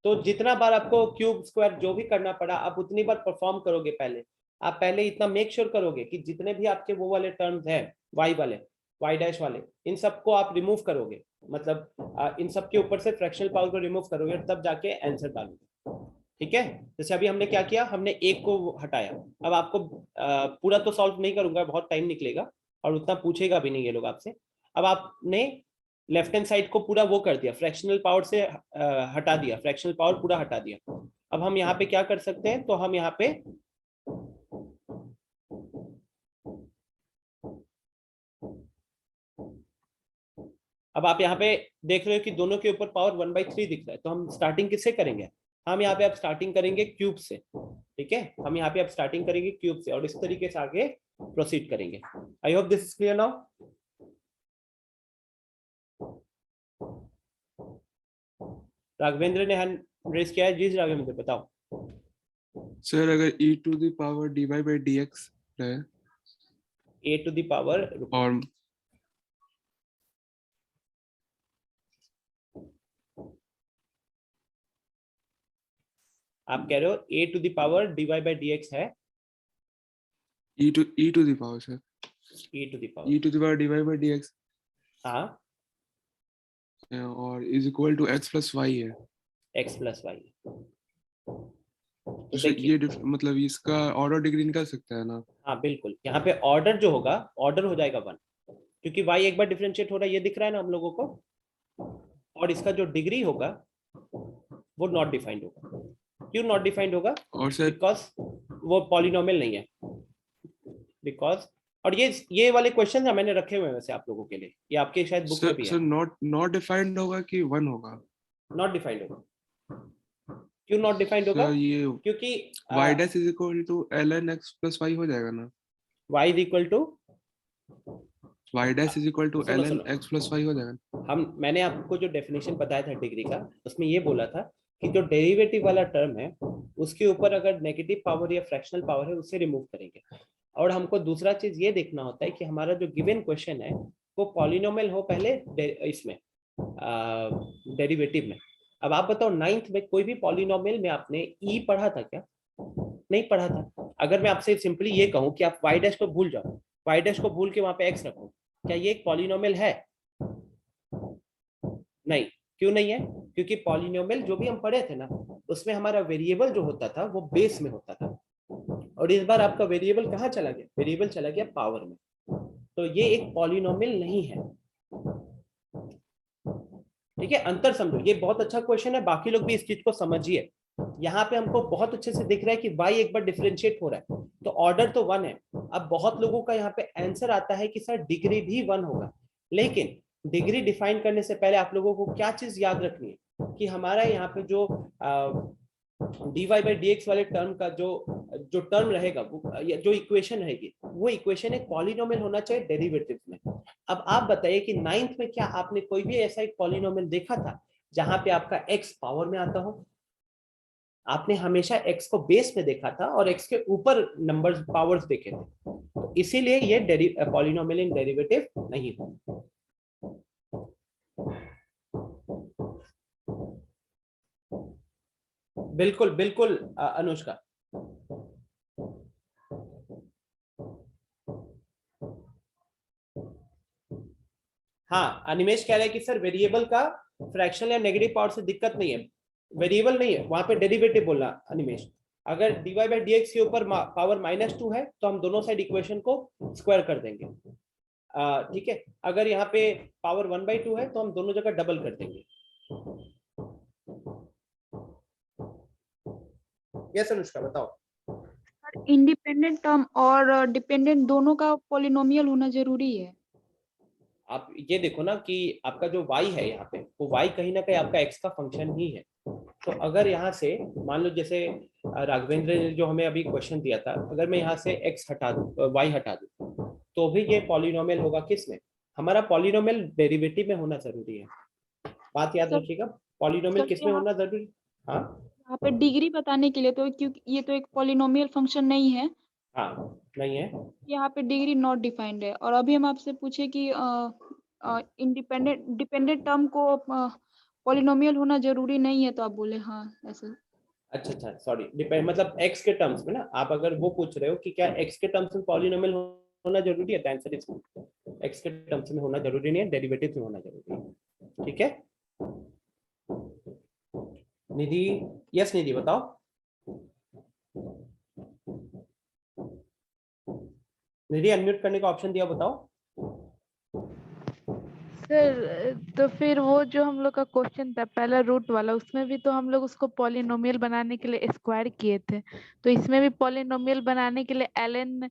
तो जितना बार आपको क्यूब स्क्वायर जो भी करना पड़ा आप उतनी बार परफॉर्म करोगे। पहले आप पहले इतना मेक श्योर करोगे कि जितने भी आपके वो वाले टर्म्स हैं y वाले, y डैश वाले, इन सबको आप रिमूव करोगे। मतलब इन सब के ऊपर से फ्रैक्शनल पावर को रिमूव करोगे तब जाके आंसर डालोगे, ठीक है। जैसे अभी हमने क्या किया, हमने एक को हटाया। अब आपको पूरा तो सॉल्व नहीं करूंगा, बहुत टाइम निकलेगा और उतना पूछेगा भी नहीं ये लोग आपसे। अब आपने लेफ्ट हैंड साइड को पूरा वो कर दिया, फ्रैक्शनल पावर से हटा दिया, फ्रैक्शनल पावर पूरा हटा दिया। अब हम यहाँ पे क्या कर सकते हैं, तो हम यहाँ पे अब आप यहाँ पे देख रहे हो कि दोनों के ऊपर पावर 1/3 दिख रहा है। तो हम स्टार्टिंग किससे करेंगे, हम यहाँ पे अब स्टार्टिंग करेंगे क्यूब से, ठीक है, हम यहाँ पे अब स्टार्टिंग करेंगे क्यूब से और इस तरीके से आगे प्रोसीड करेंगे। आई hope this is clear now. Raghavendra ने हैंड रेज किया है। जी राघवेंद्र बताओ। सर अगर e to the power dy by dx है a to the power और आप कह रहे हो a to the power dy by dx है, e to the power sir e to the power, e to the power dy by dx हाँ और is equal to x plus y है। x plus y। तो सर ये मतलब इसका ऑर्डर डिग्री निकल सकता है ना? हाँ बिल्कुल, यहाँ पे ऑर्डर जो होगा, ऑर्डर हो जाएगा 1, क्योंकि y एक बार डिफरेंशिएट हो रहा है, ये दिख रहा है ना हम लोगों को, और इसका जो डिग्री होगा वो नॉट डिफाइंड होगा। क्यों नॉट डिफाइंड होगा? और सर बिकॉज वो पॉलिनोमियल नहीं है। बिकॉज, और ये वाले क्वेश्चन मैंने रखे हुए हैं वैसे आप लोगों के लिए, ये आपके शायद बुक में भी है। सर नॉट डिफाइंड होगा कि 1 होगा? नॉट डिफाइंड होगा। क्यों नॉट डिफाइंड होगा? सर ये क्योंकि y dash is equal to ln x plus y हो जाएगा ना? y is equal to y dash is equal to सुनो, ln सुनो। x plus y हो जाएगा। मैंने आपको जो डेफिनेशन बताया था डिग्री का, उसमें ये बोला था कि जो डेरिवेटिव वाला टर्म है उसके ऊपर अगर नेगेटिव पावर या फ्रैक्शनल पावर है उसे रिमूव करेंगे। और हमको दूसरा चीज ये देखना होता है कि हमारा जो गिवन क्वेश्चन है वो पॉलिनोमियल हो पहले इसमें डेरिवेटिव में। अब आप बताओ 9th में कोई भी पॉलिनोमियल में आपने ई पढ़ा था क्या? नहीं पढ़ा था। अगर मैं आपसे सिंपली ये कहूं कि आप y डैश को भूल जाओ, y डैश को भूल के वहां पे x रखो, क्या ये एक पॉलिनोमियल है? नहीं। क्यों नहीं है? क्योंकि पॉलिनोमियल जो भी हम पढ़े थे ना उसमें हमारा वेरिएबल जो होता था वो बेस में होता था, और इस बार आपका वेरिएबल कहाँ चला गया? वेरिएबल चला गया पावर में। तो ये एक पॉलिनोमियल नहीं है। ठीक है, अंतर समझो। ये बहुत अच्छा क्वेश्चन है, बाकी लोग भी इस चीज को समझिए। यहाँ पे हमको बहुत अच्छे से दिख रहा है कि y एक बार डिफरेंशिएट हो रहा है, तो ऑर्डर तो 1 है। अब बहुत लोगों का यहाँ पे आंसर आता है कि सर डिग्री भी 1 होगा, लेकिन डिग्री डिफाइन करने से पहले आप लोगों को क्या चीज याद रखनी है कि हमारा यहाँ पे जो dy by dx वाले टर्म का जो टर्म रहेगा, जो इक्वेशन रहेगी, वो इक्वेशन एक पॉलिनोमियल होना चाहिए डेरिवेटिव में। अब आप बताइए कि 9th में क्या आपने कोई भी ऐसा एक पॉलिनोमियल देखा था जहां पे आपका x पावर में आता हो? आपने हमेशा x को बेस में देखा था और x के ऊपर नंबर्स पावर्स देखे थे, तो इसीलिए ये पॉलिनोमियल इन डेरिवेटिव नहीं हो। बिल्कुल बिल्कुल अनुष्का। हाँ, अनिमेश कह रहा है कि सर वेरिएबल का फ्रैक्शनल या नेगेटिव पावर से दिक्कत नहीं है, वेरिएबल नहीं है, वहां पे डेरिवेटिव बोलना अनिमेश। अगर dy by dx के ऊपर पावर -2 है तो हम दोनों साइड इक्वेशन को स्क्वायर कर देंगे। ठीक है, अगर यहाँ पे पावर 1/2 है तो हम दोनों जगह डबल कर देंगे। यस अनुष्का बताओ। इंडिपेंडेंट टर्म और डिपेंडेंट दोनों का पॉलिनोमियल होना जरूरी है। आप ये देखो ना कि आपका जो y है यहाँ पे, वो y कहीं ना कहीं आपका x का फंक्शन ही है। तो अगर यहाँ से मान लो जैसे राघवेंद्र ने जो हमें अभी क्वेश्चन दिया था, अगर मैं यहाँ से x हटा दूं, y हटा दूं, तो भी ये पॉलिनोमियल होगा किस में? हमारा पॉलिनोमियल डेरिवेटिव में होना जरूरी है। बात याद रखिएगा, पॉलिनोमियल किस में होना जरूरी? हाँ, यहाँ पे डिग्री बताने के लिए, तो क्योंकि ये तो एक पॉलिनोमियल फंक्शन नहीं है, हाँ नहीं है, यहाँ पे डिग्री नॉट डिफाइंड है। और अभी हम आपसे पूछे कि डिपेंडेंट टर्म को पॉलिनोमियल होना जरूरी नहीं है, तो आप बोले हाँ ऐसा। अच्छा सॉरी, डिपेंड मतलब x के टर्म्स में ना, आप अगर वो पूछ रहे हो कि क्या x के टर्म्स में पॉलिनोमियल होना जरूरी है, तो आंसर इज x के टर्म्स में होना जरूरी नहीं है, डेरिवेटिव में होना जरूरी है। ठीक है निधि, यस निधि बताओ। निधि अनम्यूट करने का ऑप्शन दिया, बताओ। सर तो फिर वो जो हम लोग का क्वेश्चन था पहला रूट वाला, उसमें भी तो हम लोग उसको पॉलिनोमियल बनाने के लिए स्क्वायर किए थे, तो इसमें भी पॉलिनोमियल बनाने के लिए ln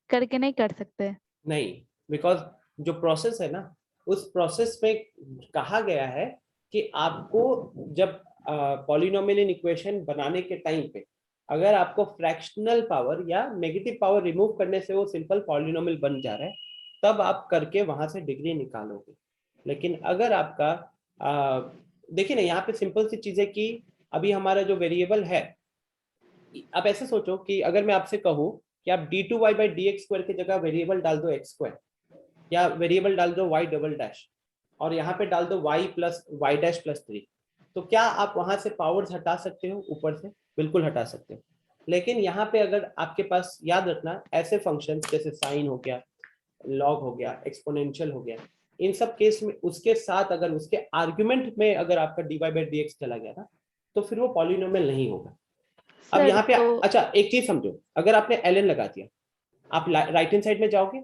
करके नहीं कर सकते? नहीं, बिकॉज जो प्रोसेस है ना, उस प्रोसेस में कहा गया है कि आपको जब पॉलिनोमियल इन इक्वेशन बनाने के टाइम पे अगर आपको फ्रैक्शनल पावर या नेगेटिव पावर रिमूव करने से वो सिंपल पॉलिनोमियल बन जा रहा है, तब आप करके वहां से डिग्री निकालोगे। लेकिन अगर आपका देखिए ना, यहाँ पे सिंपल सी चीज है कि अभी हमारा जो वेरिएबल है, आप ऐसे सोचो कि अगर मैं आपसे कहूँ कि आप d2y/dx² की जगह वेरिएबल डाल दो x² या वेरिएबल डाल दो y डबल डैश और यहाँ पे डाल दो y plus y dash plus 3, तो क्या आप वहां से पावर्स हटा सकते हो ऊपर से? बिल्कुल हटा सकते हो। लेकिन यहाँ पे अगर आपके पास, याद रखना, ऐसे फंक्शन जैसे साइन हो गया, लॉग हो गया, एक्सपोनेंशियल हो गया, इन सब केस में उसके साथ अगर उसके आर्ग्यूमेंट में अगर आपका dy/dx चला गया ना, तो फिर वो पॉलिनोमियल नहीं होगा। अब यहाँ पे अच्छा एक चीज समझो, अगर आपने ln लगा दिया, आप राइट हैंड साइड में जाओगे,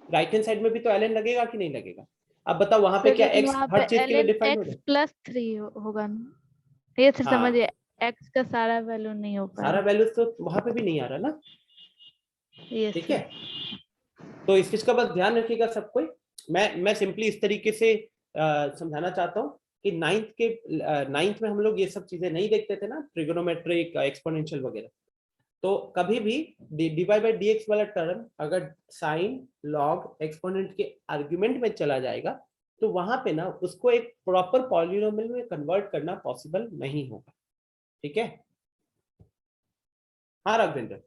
राइट हैंड साइड में भी तो ln लगेगा कि नहीं लगेगा? अब बताओ वहां पे क्या x हर चीज के लिए डिफाइन हो x प्लस 3 होगा ना? ये फिर हाँ, समझिए x का सारा वैल्यू नहीं हो पाएगा। सारा वैल्यू तो वहां पे भी नहीं आ रहा ना, ठीक है? तो इस चीज का बस ध्यान रखिएगा सब कोई। मैं सिंपली इस तरीके से समझाना चाहता हूँ कि नाइन्थ में हम लोग ये सब चीजें नहीं देखते थे ना, ट्रिगोनोमेट्रिक, एक्सपोनेंशियल वगैरह। तो कभी भी dy/dx वाला टर्म अगर साइन, लॉग, एक्सपोनेंट के आर्गुमेंट में चला जाएगा तो वहां पे ना उसको एक प्रॉपर पॉलिनोमियल में कन्वर्ट करना पॉसिबल नहीं होगा, ठीक है? हाँ राघवेंद्र।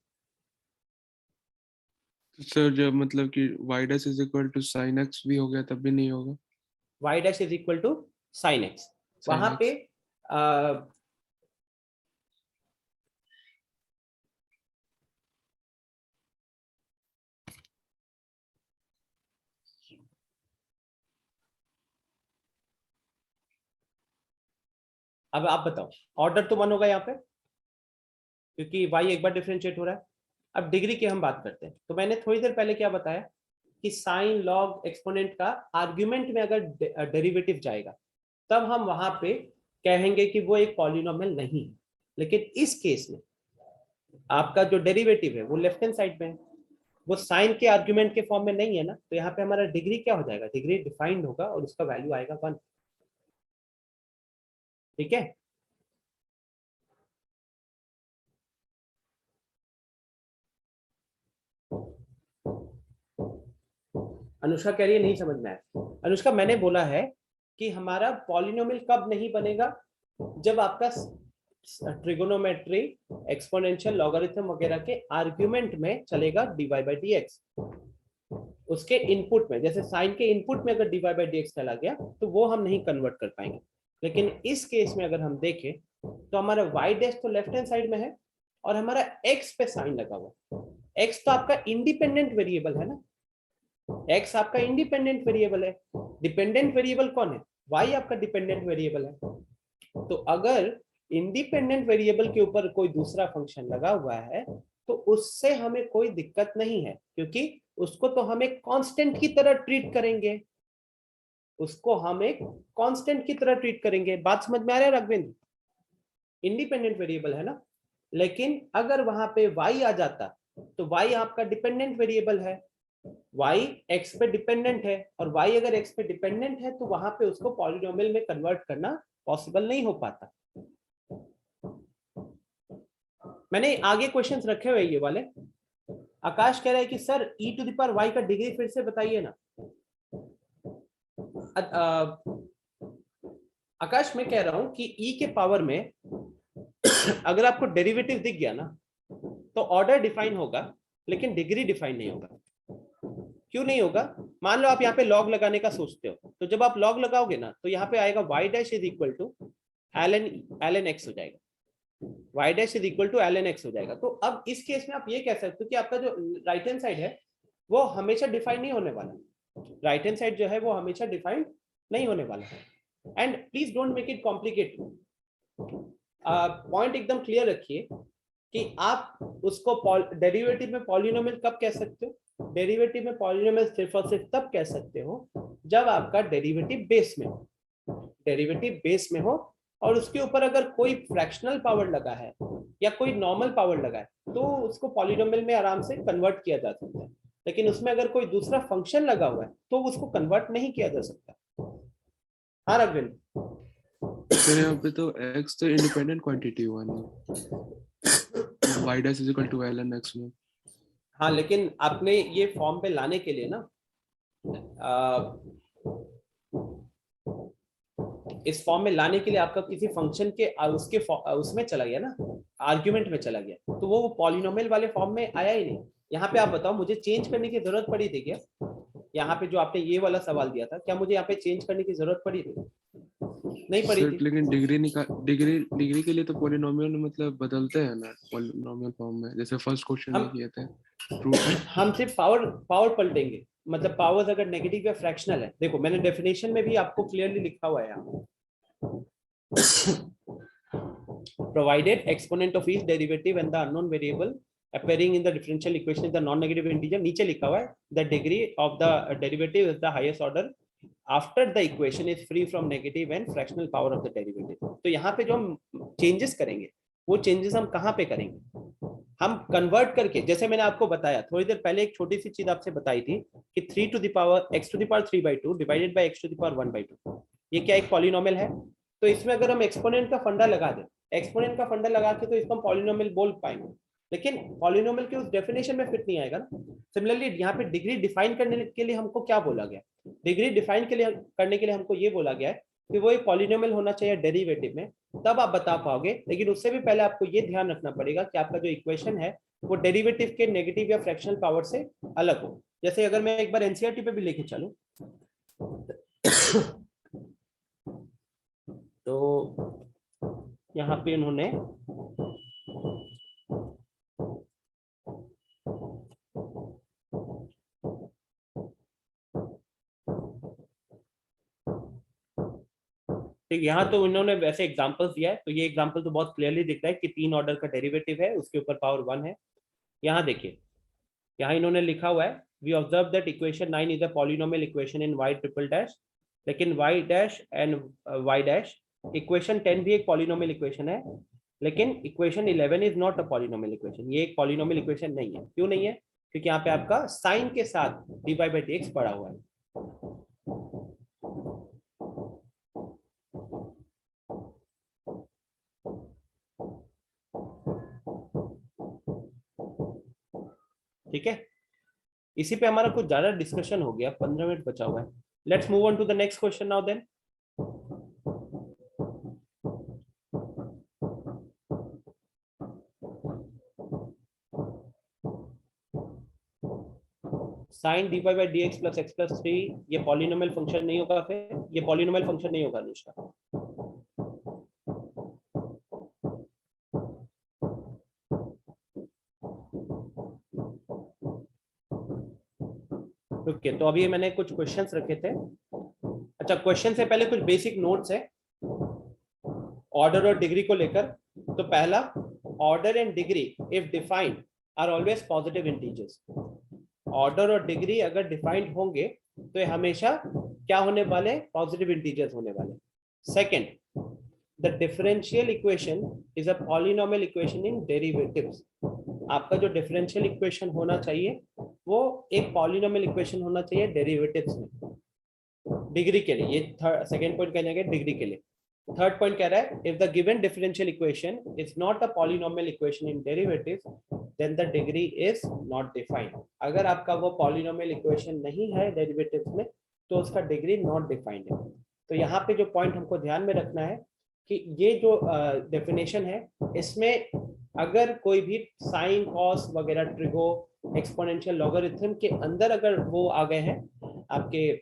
सर जब मतलब कि y dash is equal to sin x भी हो गया तब भी नहीं होगा? y dash is equal to sin x, वहां पे अब आप बताओ, ऑर्डर तो 1 होगा यहाँ पे क्योंकि y एक बार डिफरेंशिएट हो रहा है। अब डिग्री की हम बात करते हैं, तो मैंने थोड़ी देर पहले क्या बताया कि साइन, लॉग, एक्सपोनेंट का आर्ग्यूमेंट में अगर डेरिवेटिव जाएगा तब हम वहां पे कहेंगे कि वो एक पॉलिनोमियल नहीं है। लेकिन इस केस में आपका जो डेरिवेटिव है वो लेफ्ट हैंड साइड में है, वो साइन के आर्ग्यूमेंट के फॉर्म में नहीं है ना, तो यहाँ पे हमारा डिग्री क्या हो जाएगा? डिग्री डिफाइंड होगा और उसका वैल्यू आएगा 1, ठीक है? अनुष्का कह रही है नहीं समझ में आया। अनुष्का, मैंने बोला है कि हमारा पॉलिनोमियल कब नहीं बनेगा? जब आपका ट्रिगोनोमेट्री, एक्सपोनेंशियल, लॉगरिथम वगैरह के आर्ग्यूमेंट में चलेगा dy/dx। उसके इनपुट में, जैसे साइन के इनपुट में अगर dy/dx चला गया तो वो हम नहीं कन्वर्ट कर पाएंगे। लेकिन इस केस में अगर हम देखें तो हमारा y डैश तो लेफ्ट हैंड साइड में है और हमारा x पे साइन लगा हुआ। x तो आपका इंडिपेंडेंट वेरिएबल है ना, x आपका इंडिपेंडेंट वेरिएबल है। डिपेंडेंट वेरिएबल कौन है? y आपका डिपेंडेंट वेरिएबल है। तो अगर इंडिपेंडेंट वेरिएबल के ऊपर कोई दूसरा फंक्शन लगा हुआ है तो उससे हमें कोई दिक्कत नहीं है, क्योंकि उसको तो हम एक कांस्टेंट की तरह ट्रीट करेंगे, उसको हम एक कांस्टेंट की तरह ट्रीट करेंगे। बात समझ में आ रहा है राघवेंद्र? इंडिपेंडेंट वेरिएबल है ना, लेकिन अगर वहां पे y आ जाता तो y आपका डिपेंडेंट वेरिएबल है, y x पे डिपेंडेंट है, और y अगर x पे डिपेंडेंट है तो वहां पे उसको पॉलिनोमियल में कन्वर्ट करना पॉसिबल नहीं हो पाता। मैंने आगे क्वेश्चंस रखे हुए ये वाले। आकाश कह रहा है कि सर e⁻y का डिग्री फिर से बताइए ना। आकाश, मैं कह रहा हूं कि e के पावर में अगर आपको डेरिवेटिव दिख गया ना तो ऑर्डर डिफाइन होगा लेकिन डिग्री डिफाइन नहीं होगा। क्यों नहीं होगा? मान लो आप यहाँ पे लॉग लगाने का सोचते हो, तो जब आप लॉग लगाओगे ना तो यहाँ पे आएगा y dash is equal to ln x हो जाएगा, y dash is equal to ln x हो जाएगा। तो अब इस केस में आप ये कह सकते हो कि आपका जो राइट हैंड साइड है वो हमेशा डिफाइन नहीं होने वाला। राइट हैंड साइड जो है वो हमेशा डिफाइन नहीं होने वाला है। And please don't make it complicated. Point एकदम क्लियर रखिए कि आप उसको डेरिवेटिव में पॉलिनोमियल कब कह सकते हो? डेरिवेटिव में पॉलिनोमियल सिर्फ और सिर्फ तब कह सकते हो जब आपका डेरिवेटिव बेस में हो। डेरिवेटिव बेस में हो और उसके ऊपर अगर कोई फ्रैक्शनल पावर लगा है या कोई नॉर्मल पावर लगा है तो उसको पॉलिनोमियल में आराम से कन्वर्ट किया जा सकता है। लेकिन उसमें अगर कोई दूसरा फंक्शन लगा हुआ है तो उसको कन्वर्ट नहीं किया जा सकता। हाँ रविंद्र। फिर यहाँ पे तो x तो इंडिपेंडेंट क्वांटिटी हुआ ना, y dash is equal to ln x में। हाँ, लेकिन आपने ये फॉर्म पे लाने के लिए ना इस फॉर्म में लाने के लिए आपका किसी फंक्शन के उसके उसमें चला गया ना, आर्ग्यूमेंट में चला गया, तो वो पॉलिनोमियल वाले फॉर्म में आया ही नहीं। यहाँ पे आप बताओ, मुझे चेंज करने की जरूरत पड़ी थी क्या? यहाँ पे जो आपने ये वाला सवाल दिया था, क्या मुझे यहाँ पे चेंज करने की जरूरत पड़ी थी? नहीं पड़ी थी। लेकिन डिग्री के लिए तो पॉलिनोमियल मतलब बदलते हैं ना पॉलिनोमियल फॉर्म में, जैसे फर्स्ट क्वेश्चन में किए थे। हम सिर्फ पावर पलटेंगे, मतलब पावर्स अगर नेगेटिव या फ्रैक्शनल है। देखो मैंने डेफिनेशन में भी आपको क्लियरली लिखा हुआ है यहाँ, provided exponent of each derivative and the unknown variable appearing in the differential equation is the non-negative integer, नीचे लिखा हुआ है the degree of the derivative is the highest order after the equation is free from negative and fractional power of the derivative। तो यहाँ पे जो हम चेंजेस करेंगे वो चेंजेस हम कहाँ पे करेंगे? हम कन्वर्ट करके, जैसे मैंने आपको बताया थोड़ी देर पहले, एक छोटी सी चीज आपसे बताई थी कि 3 to the power x to the power 3/2 divided by x to the power 1/2, ये क्या एक पॉलिनोमियल है? तो इसमें अगर हम एक्सपोनेंट का फंडा लगा दें, एक्सपोनेंट का फंडा लगा के तो इसको हम पॉलिनोमियल बोल पाएंगे, लेकिन पॉलिनोमियल के उस डेफिनेशन में फिट नहीं आएगा ना। सिमिलरली यहाँ पे डिग्री डिफाइन करने के लिए हमको क्या बोला गया? डिग्री डिफाइन करने के लिए हमको ये बोला गया है कि वो एक पॉलिनोमियल होना चाहिए डेरिवेटिव में, तब आप बता पाओगे। लेकिन उससे भी पहले आपको ये ध्यान रखना पड़ेगा कि आपका जो इक्वेशन है वो डेरिवेटिव के नेगेटिव या फ्रैक्शनल पावर से अलग हो। जैसे अगर मैं एक बार एनसीईआरटी पे भी लेके चलूं तो यहाँ पे इन्होंने ठीक, यहाँ तो उन्होंने वैसे एग्जांपल्स दिया है, तो ये एग्जांपल तो बहुत क्लियरली दिख रहा है कि 3 ऑर्डर का डेरिवेटिव है, उसके ऊपर पावर 1 है। यहाँ देखिए, यहाँ इन्होंने लिखा हुआ है we observe that equation 9 is a polynomial equation in y triple dash, लेकिन y dash and y dash. Equation 10 भी एक पॉलिनोमियल इक्वेशन है, लेकिन equation 11 is not a polynomial equation. ये एक पॉलिनोमियल इक्वेशन नहीं है। क्यों नहीं है? क्योंकि यहाँ पे आपका साइन के साथ dy/dx पड़ा हुआ है। ठीक है, इसी पे हमारा कुछ ज्यादा डिस्कशन हो गया, 15 मिनट बचा हुआ है। Let's move on to the next question now then. Sine dy/dx plus x plus 3 ये पॉलिनोमियल फंक्शन नहीं होगा, फिर ये पॉलिनोमियल फंक्शन नहीं होगा अनुष्का। ओके, तो अभी मैंने कुछ क्वेश्चंस रखे थे। अच्छा, क्वेश्चन से पहले कुछ बेसिक नोट्स है ऑर्डर और डिग्री को लेकर। तो पहला, order and degree if defined are always positive integers. Order और डिग्री अगर डिफाइंड होंगे तो ये हमेशा क्या होने वाले? पॉजिटिव इंटीजर्स होने वाले। Second, the differential equation is a polynomial equation in derivatives. आपका जो डिफरेंशियल इक्वेशन होना चाहिए वो एक पॉलिनोमियल इक्वेशन होना चाहिए डेरिवेटिव्स में। डिग्री के लिए ये सेकंड पॉइंट कहने गए, डिग्री के लिए। थर्ड पॉइंट कह रहा है if the given differential equation is not a polynomial equation in derivatives then the degree is not defined. अगर आपका वो पॉलिनोमियल इक्वेशन नहीं है डेरिवेटिव्स में तो उसका डिग्री नॉट डिफाइंड है। तो यहाँ पे जो पॉइंट हमको ध्यान में रखना है कि ये जो डेफिनेशन है इसमें अगर कोई भी साइन, कॉस वगैरह, ट्रिगो, एक्सपोनेंशियल, लॉगरिथम के अंदर अगर वो आ गए हैं, आपके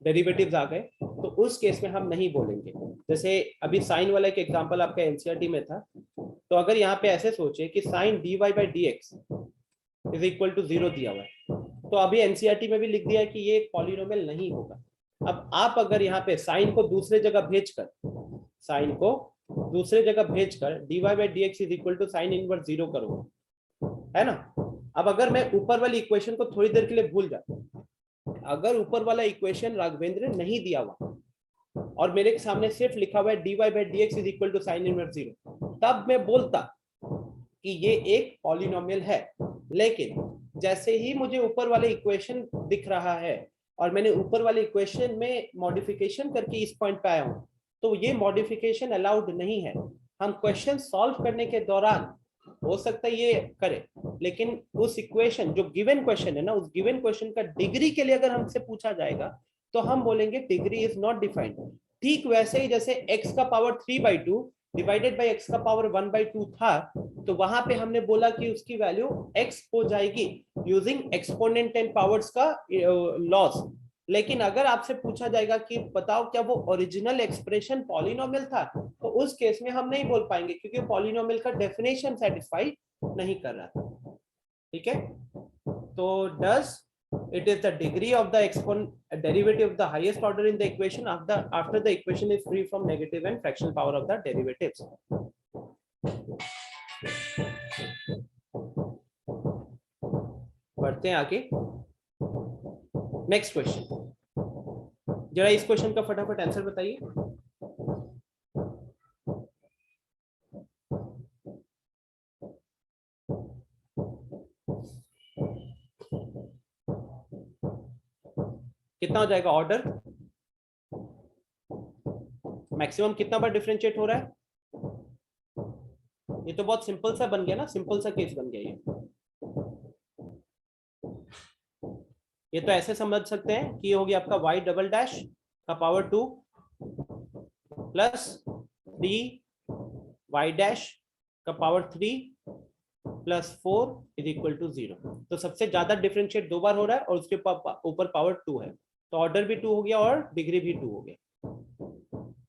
डेरिवेटिव्स आ गए, तो उस केस में हम नहीं बोलेंगे। जैसे अभी साइन वाला एक एग्जांपल आपका एनसीईआरटी में था, तो अगर यहाँ पे ऐसे सोचे कि sign dy/dx is equal to 0 दिया हुआ है, तो अभी एनसीईआरटी में भी लिख दिया है कि ये एक पॉलिनोमियल नहीं होगा। अब आप अगर यहाँ पे साइन को दूसरे जगह भेजकर dy/dx is equal to sine inverse 0 करोगे, है ना। अब अगर मैं ऊपर वाली इक्वेशन को थोड़ी देर के लिए भूल जाता, अगर ऊपर वाला इक्वेशन राघवेंद्र नहीं दिया हुआ और मेरे सामने सिर्फ लिखा हुआ है dy/dx is equal to sine inverse 0, तब मैं बोलता कि ये एक पॉलिनोमियल है। लेकिन जैसे ही मुझे ऊपर वाले इक्वेशन दिख रहा है और मैंने ऊपर वाले इक्वेशन में मॉडिफिकेशन करके इस पॉइंट पे आया हूँ, तो ये मॉडिफिकेशन अलाउड नहीं है। हम क्वेश्चन सॉल्व करने के दौरान हो सकता है ये करे, लेकिन उस इक्वेशन जो गिवन क्वेश्चन है ना, उस गिवन क्वेश्चन का डिग्री के लिए अगर हमसे पूछा जाएगा तो हम बोलेंगे डिग्री इज नॉट डिफाइंड। ठीक वैसे ही जैसे x का पावर 3/2 डिवाइडेड बाय x का पावर 1/2 था, तो वहां पे हमने बोला कि उसकी वैल्यू x हो जाएगी यूजिंग एक्सपोनेंट एंड पावर्स का लॉस। लेकिन अगर आपसे पूछा जाएगा कि बताओ क्या वो ओरिजिनल एक्सप्रेशन पॉलिनोमियल था, तो उस केस में हम नहीं बोल पाएंगे क्योंकि पॉलिनोमियल का डेफिनेशन सेटिस्फाई नहीं कर रहा था। ठीक है, तो does it is the degree of the derivative of the highest order in the equation after the equation is free from negative and fractional power of the derivatives. बढ़ते हैं आगे, नेक्स्ट क्वेश्चन। जरा इस क्वेश्चन का फटाफट आंसर बताइए। कितना हो जाएगा ऑर्डर, मैक्सिमम कितना बार डिफरेंशिएट हो रहा है? ये तो बहुत सिंपल सा बन गया ना, सिंपल सा केस बन गया ये तो ऐसे समझ सकते हैं कि ये हो गया आपका y डबल डैश का पावर 2 प्लस 3y डैश का power 3 plus 4 is equal to 0। तो सबसे ज्यादा डिफरेंशिएट 2 बार हो रहा है और उसके ऊपर पावर 2 है, तो ऑर्डर भी 2 हो गया और डिग्री भी 2 हो गया।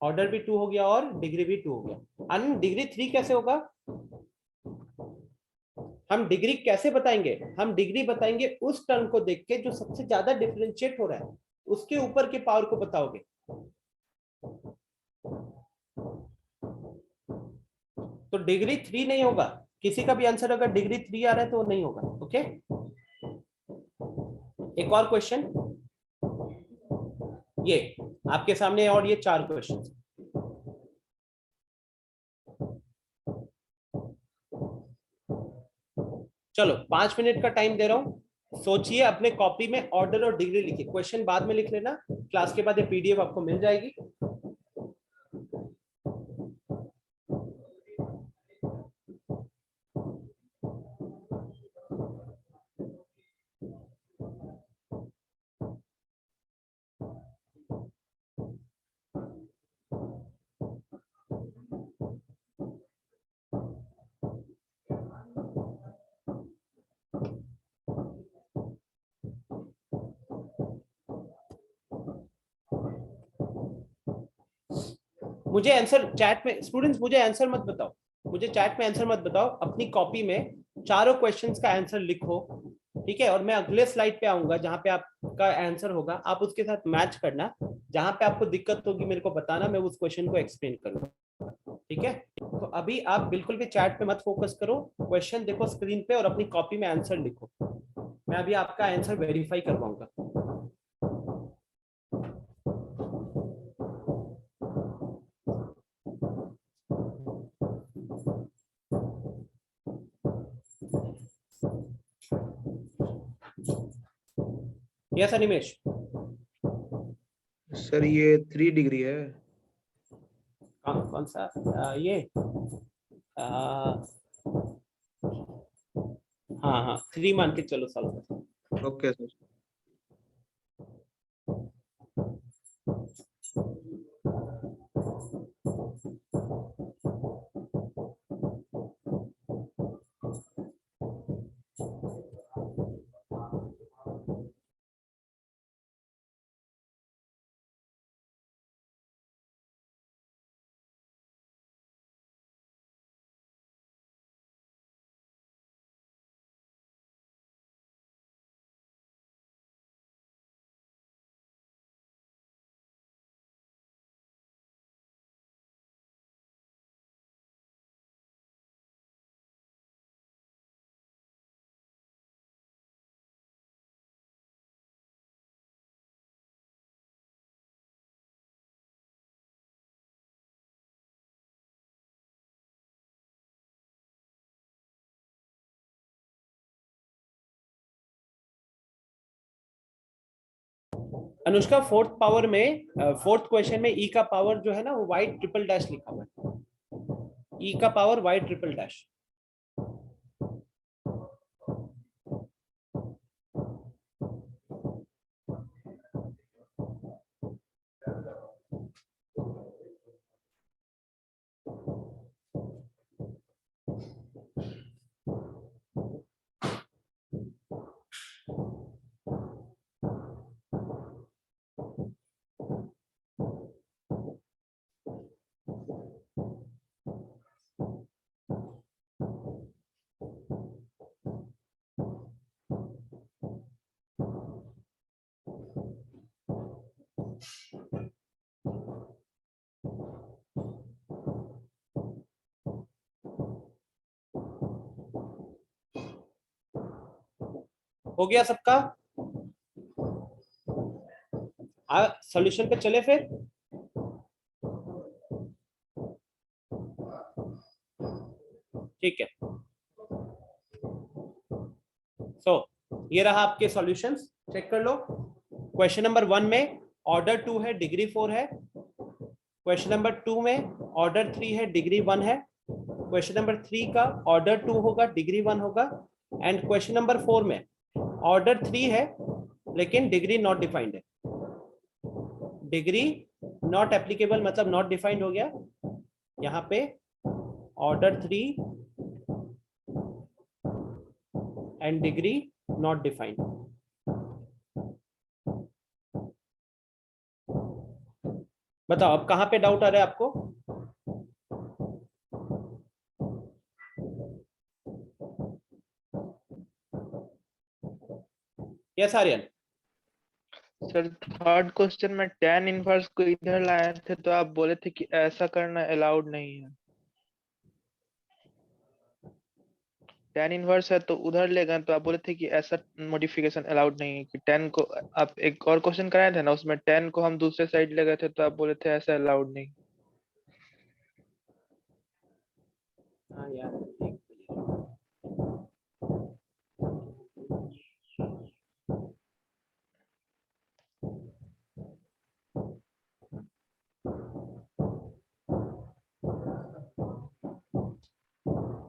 ऑर्डर भी 2 हो गया और डिग्री भी 2 हो गया। अन डिग्री 3 कैसे होगा? हम डिग्री कैसे बताएंगे? हम डिग्री बताएंगे उस टर्म को देख के जो सबसे ज्यादा डिफरेंशिएट हो रहा है, उसके ऊपर के पावर को बताओगे। तो डिग्री 3 नहीं होगा, किसी का भी आंसर अगर डिग्री 3 आ रहा है तो वो नहीं होगा। ओके, एक और क्वेश्चन ये आपके सामने, और ये 4 क्वेश्चन। चलो 5 मिनट का टाइम दे रहा हूं, सोचिए, अपने कॉपी में ऑर्डर और डिग्री लिखिए। क्वेश्चन बाद में लिख लेना, क्लास के बाद ये पीडीएफ आपको मिल जाएगी। मुझे आंसर चैट में, स्टूडेंट्स मुझे आंसर मत बताओ, मुझे चैट में आंसर मत बताओ, अपनी कॉपी में चारों क्वेश्चंस का आंसर लिखो। ठीक है, और मैं अगले स्लाइड पे आऊंगा जहां पे आपका आंसर होगा, आप उसके साथ मैच करना। जहां पे आपको दिक्कत होगी मेरे को बताना, मैं उस क्वेश्चन को एक्सप्लेन करूंगा। ठीक है, तो अभी आप बिल्कुल भी चैट पे मत फोकस करो, क्वेश्चन देखो स्क्रीन पे और अपनी कॉपी में आंसर लिखो। मैं अभी आपका आंसर वेरीफाई करवाऊंगा। यस अनिमेश? सर ये 3 डिग्री है। कौन सा? ये हाँ हाँ 3 मान के चलो solve. Okay sir. Anushka fourth power में फोर्थ क्वेश्चन में ई का पावर जो है ना वो वाई ट्रिपल डैश लिखा हुआ है, ई का पावर वाई ट्रिपल डैश। हो गया सबका? सॉल्यूशन पे चले फिर। ठीक है, ये रहा आपके सॉल्यूशंस, चेक कर लो। क्वेश्चन नंबर 1 में ऑर्डर 2 है, डिग्री 4 है। क्वेश्चन नंबर 2 में ऑर्डर 3 है, डिग्री 1 है। क्वेश्चन नंबर 3 का ऑर्डर 2 होगा, डिग्री 1 होगा। एंड क्वेश्चन नंबर 4 में ऑर्डर 3 है लेकिन डिग्री नॉट डिफाइंड है। डिग्री नॉट एप्लीकेबल मतलब नॉट डिफाइंड हो गया यहाँ पे। Order 3 and degree not defined. बताओ अब कहां पे डाउट आ रहा है आपको? Yes Aryan. Sir third question में tan इनवर्स को इधर लाए थे तो आप बोले थे कि ऐसा करना अलाउड नहीं है। tan इनवर्स है तो उधर ले गए तो आप बोले थे कि ऐसा मॉडिफिकेशन अलाउड नहीं है कि tan को आप एक और क्वेश्चन कराए थे ना उसमें tan को हम दूसरे साइड ले गए थे तो आप बोले थे ऐसा अलाउड नहीं। हाँ यार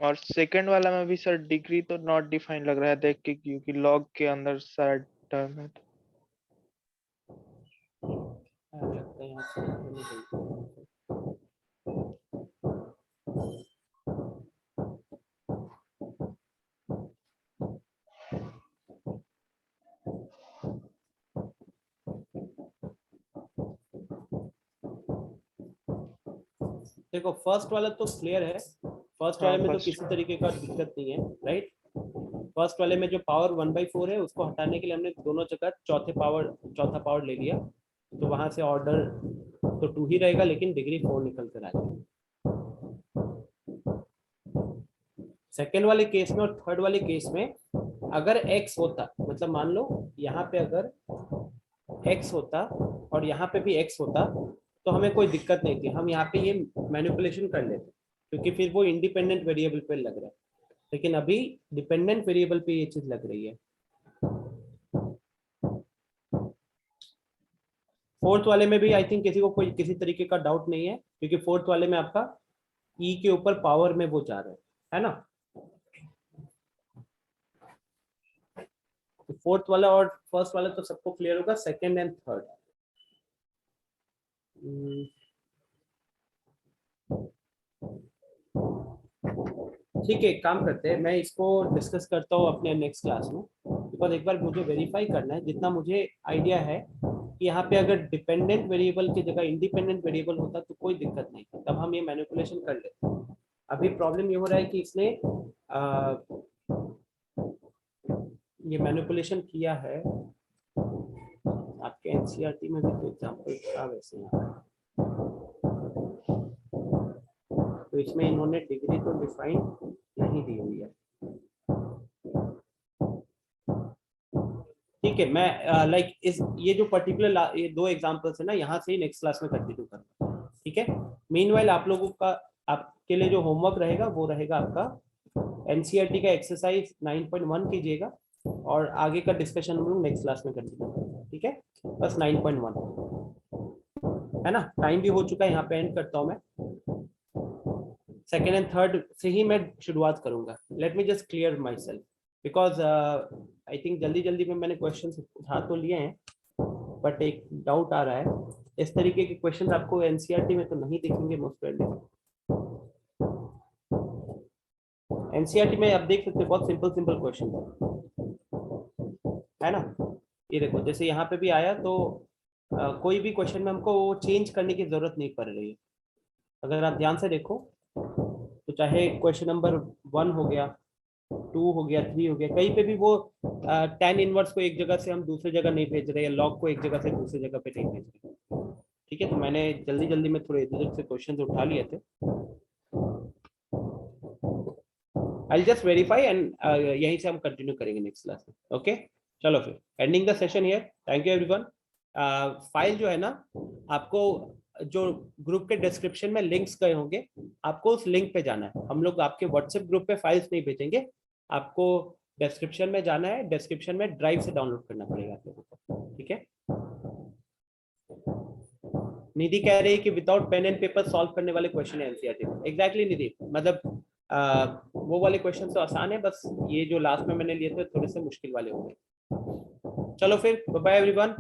और सेकंड वाला में भी सर डिग्री तो नॉट डिफाइंड लग रहा है देख के क्योंकि लॉग के अंदर सारा टर्म है। लगता है यहाँ से देखो फर्स्ट वाला तो क्लियर है। फर्स्ट वाले में तो किसी तरीके का दिक्कत नहीं है, राइट। फर्स्ट वाले में जो पावर 1/4 है उसको हटाने के लिए हमने दोनों जगह चौथा पावर ले लिया, तो वहां से ऑर्डर तो 2 ही रहेगा लेकिन डिग्री 4 निकल कर आ जाएगा। सेकेंड वाले केस में और थर्ड वाले केस में अगर x होता, मतलब मान लो यहाँ पे अगर x होता और यहाँ पे भी x होता तो हमें कोई दिक्कत नहीं थी, हम यहाँ पे ये मैनिपुलेशन कर लेते क्योंकि फिर वो इंडिपेंडेंट वेरिएबल पे लग रहा है। लेकिन अभी डिपेंडेंट वेरिएबल पे ये चीज लग रही है। फोर्थ वाले में भी आई थिंक किसी को कोई किसी तरीके का डाउट नहीं है क्योंकि फोर्थ वाले में आपका ई के ऊपर पावर में वो जा रहा है ना। फोर्थ वाला और फर्स्ट वाला तो सबको क्लियर होगा। सेकंड एंड थर्ड ठीक है, एक काम करते हैं, मैं इसको डिस्कस करता हूँ अपने नेक्स्ट क्लास में, बिकॉज एक बार मुझे वेरीफाई करना है। जितना मुझे आइडिया है कि यहाँ पे अगर डिपेंडेंट वेरिएबल की जगह इंडिपेंडेंट वेरिएबल होता तो कोई दिक्कत नहीं, तब हम ये मैनिपुलेशन कर लेते। अभी प्रॉब्लम ये हो रहा है कि इसने ये मैनिपुलेशन किया है। आपके एनसीईआरटी में भी तो एग्जाम्पल था वैसे यहाँ, तो इसमें इन्होंने डिग्री तो डिफाइन नहीं दी हुई है। ठीक है, मैं लाइक ये जो पर्टिकुलर ये 2 एग्जांपल्स है ना, यहाँ से ही नेक्स्ट क्लास में कंटिन्यू करूँगा। ठीक है, मीनवाइल आप लोगों का आपके लिए जो होमवर्क रहेगा वो रहेगा आपका एनसीईआरटी का एक्सरसाइज 9.1 कीजिएगा और आगे का डिस्कशन हम लोग नेक्स्ट क्लास में कंटिन्यू करेंगे। ठीक है, बस 9.1 है ना। टाइम भी हो चुका है, यहाँ पे एंड करता हूँ मैं। सेकेंड एंड थर्ड से ही मैं शुरुआत करूंगा। Let me just clear my self because I think जल्दी जल्दी में मैंने क्वेश्चन उठा तो लिए हैं, बट एक डाउट आ रहा है। इस तरीके के क्वेश्चन आपको एनसीईआरटी में तो नहीं दिखेंगे मोस्ट प्रोबेबली। एनसीईआरटी में आप देख सकते हैं बहुत सिंपल सिंपल क्वेश्चन है ना। ये देखो, जैसे यहाँ पे भी आया तो कोई भी क्वेश्चन में हमको वो चेंज करने की जरूरत नहीं पड़ रही है। अगर आप ध्यान से देखो तो चाहे क्वेश्चन नंबर 1 हो गया, 2 हो गया, 3 हो गया, कहीं पे भी वो tan इनवर्स को एक जगह से हम दूसरी जगह नहीं भेज रहे, या लॉग को एक जगह से दूसरी जगह पे नहीं भेज रहे। ठीक है, तो मैंने जल्दी जल्दी में थोड़े इधर से क्वेश्चन उठा लिए थे। I'll just verify and यहीं से हम कंटिन्यू करेंगे नेक्स्ट क्लास में। ओके, चलो फिर ending the session here. Thank you everyone. File जो है ना, आपको जो ग्रुप के डिस्क्रिप्शन में लिंक्स गए होंगे, आपको उस लिंक पे जाना है। हम लोग आपके व्हाट्सएप ग्रुप पे फाइल्स नहीं भेजेंगे, आपको डिस्क्रिप्शन में जाना है। डिस्क्रिप्शन में ड्राइव से डाउनलोड करना पड़ेगा आप लोगों को, ठीक है। निधि कह रही है कि without pen and paper solve करने वाले क्वेश्चन है एनसीईआरटी में। एग्जैक्टली निधि, मतलब वो वाले क्वेश्चन तो आसान है, बस ये जो लास्ट में मैंने लिए थे थोड़े से मुश्किल वाले होंगे। चलो फिर, बाय बाय एवरीवन।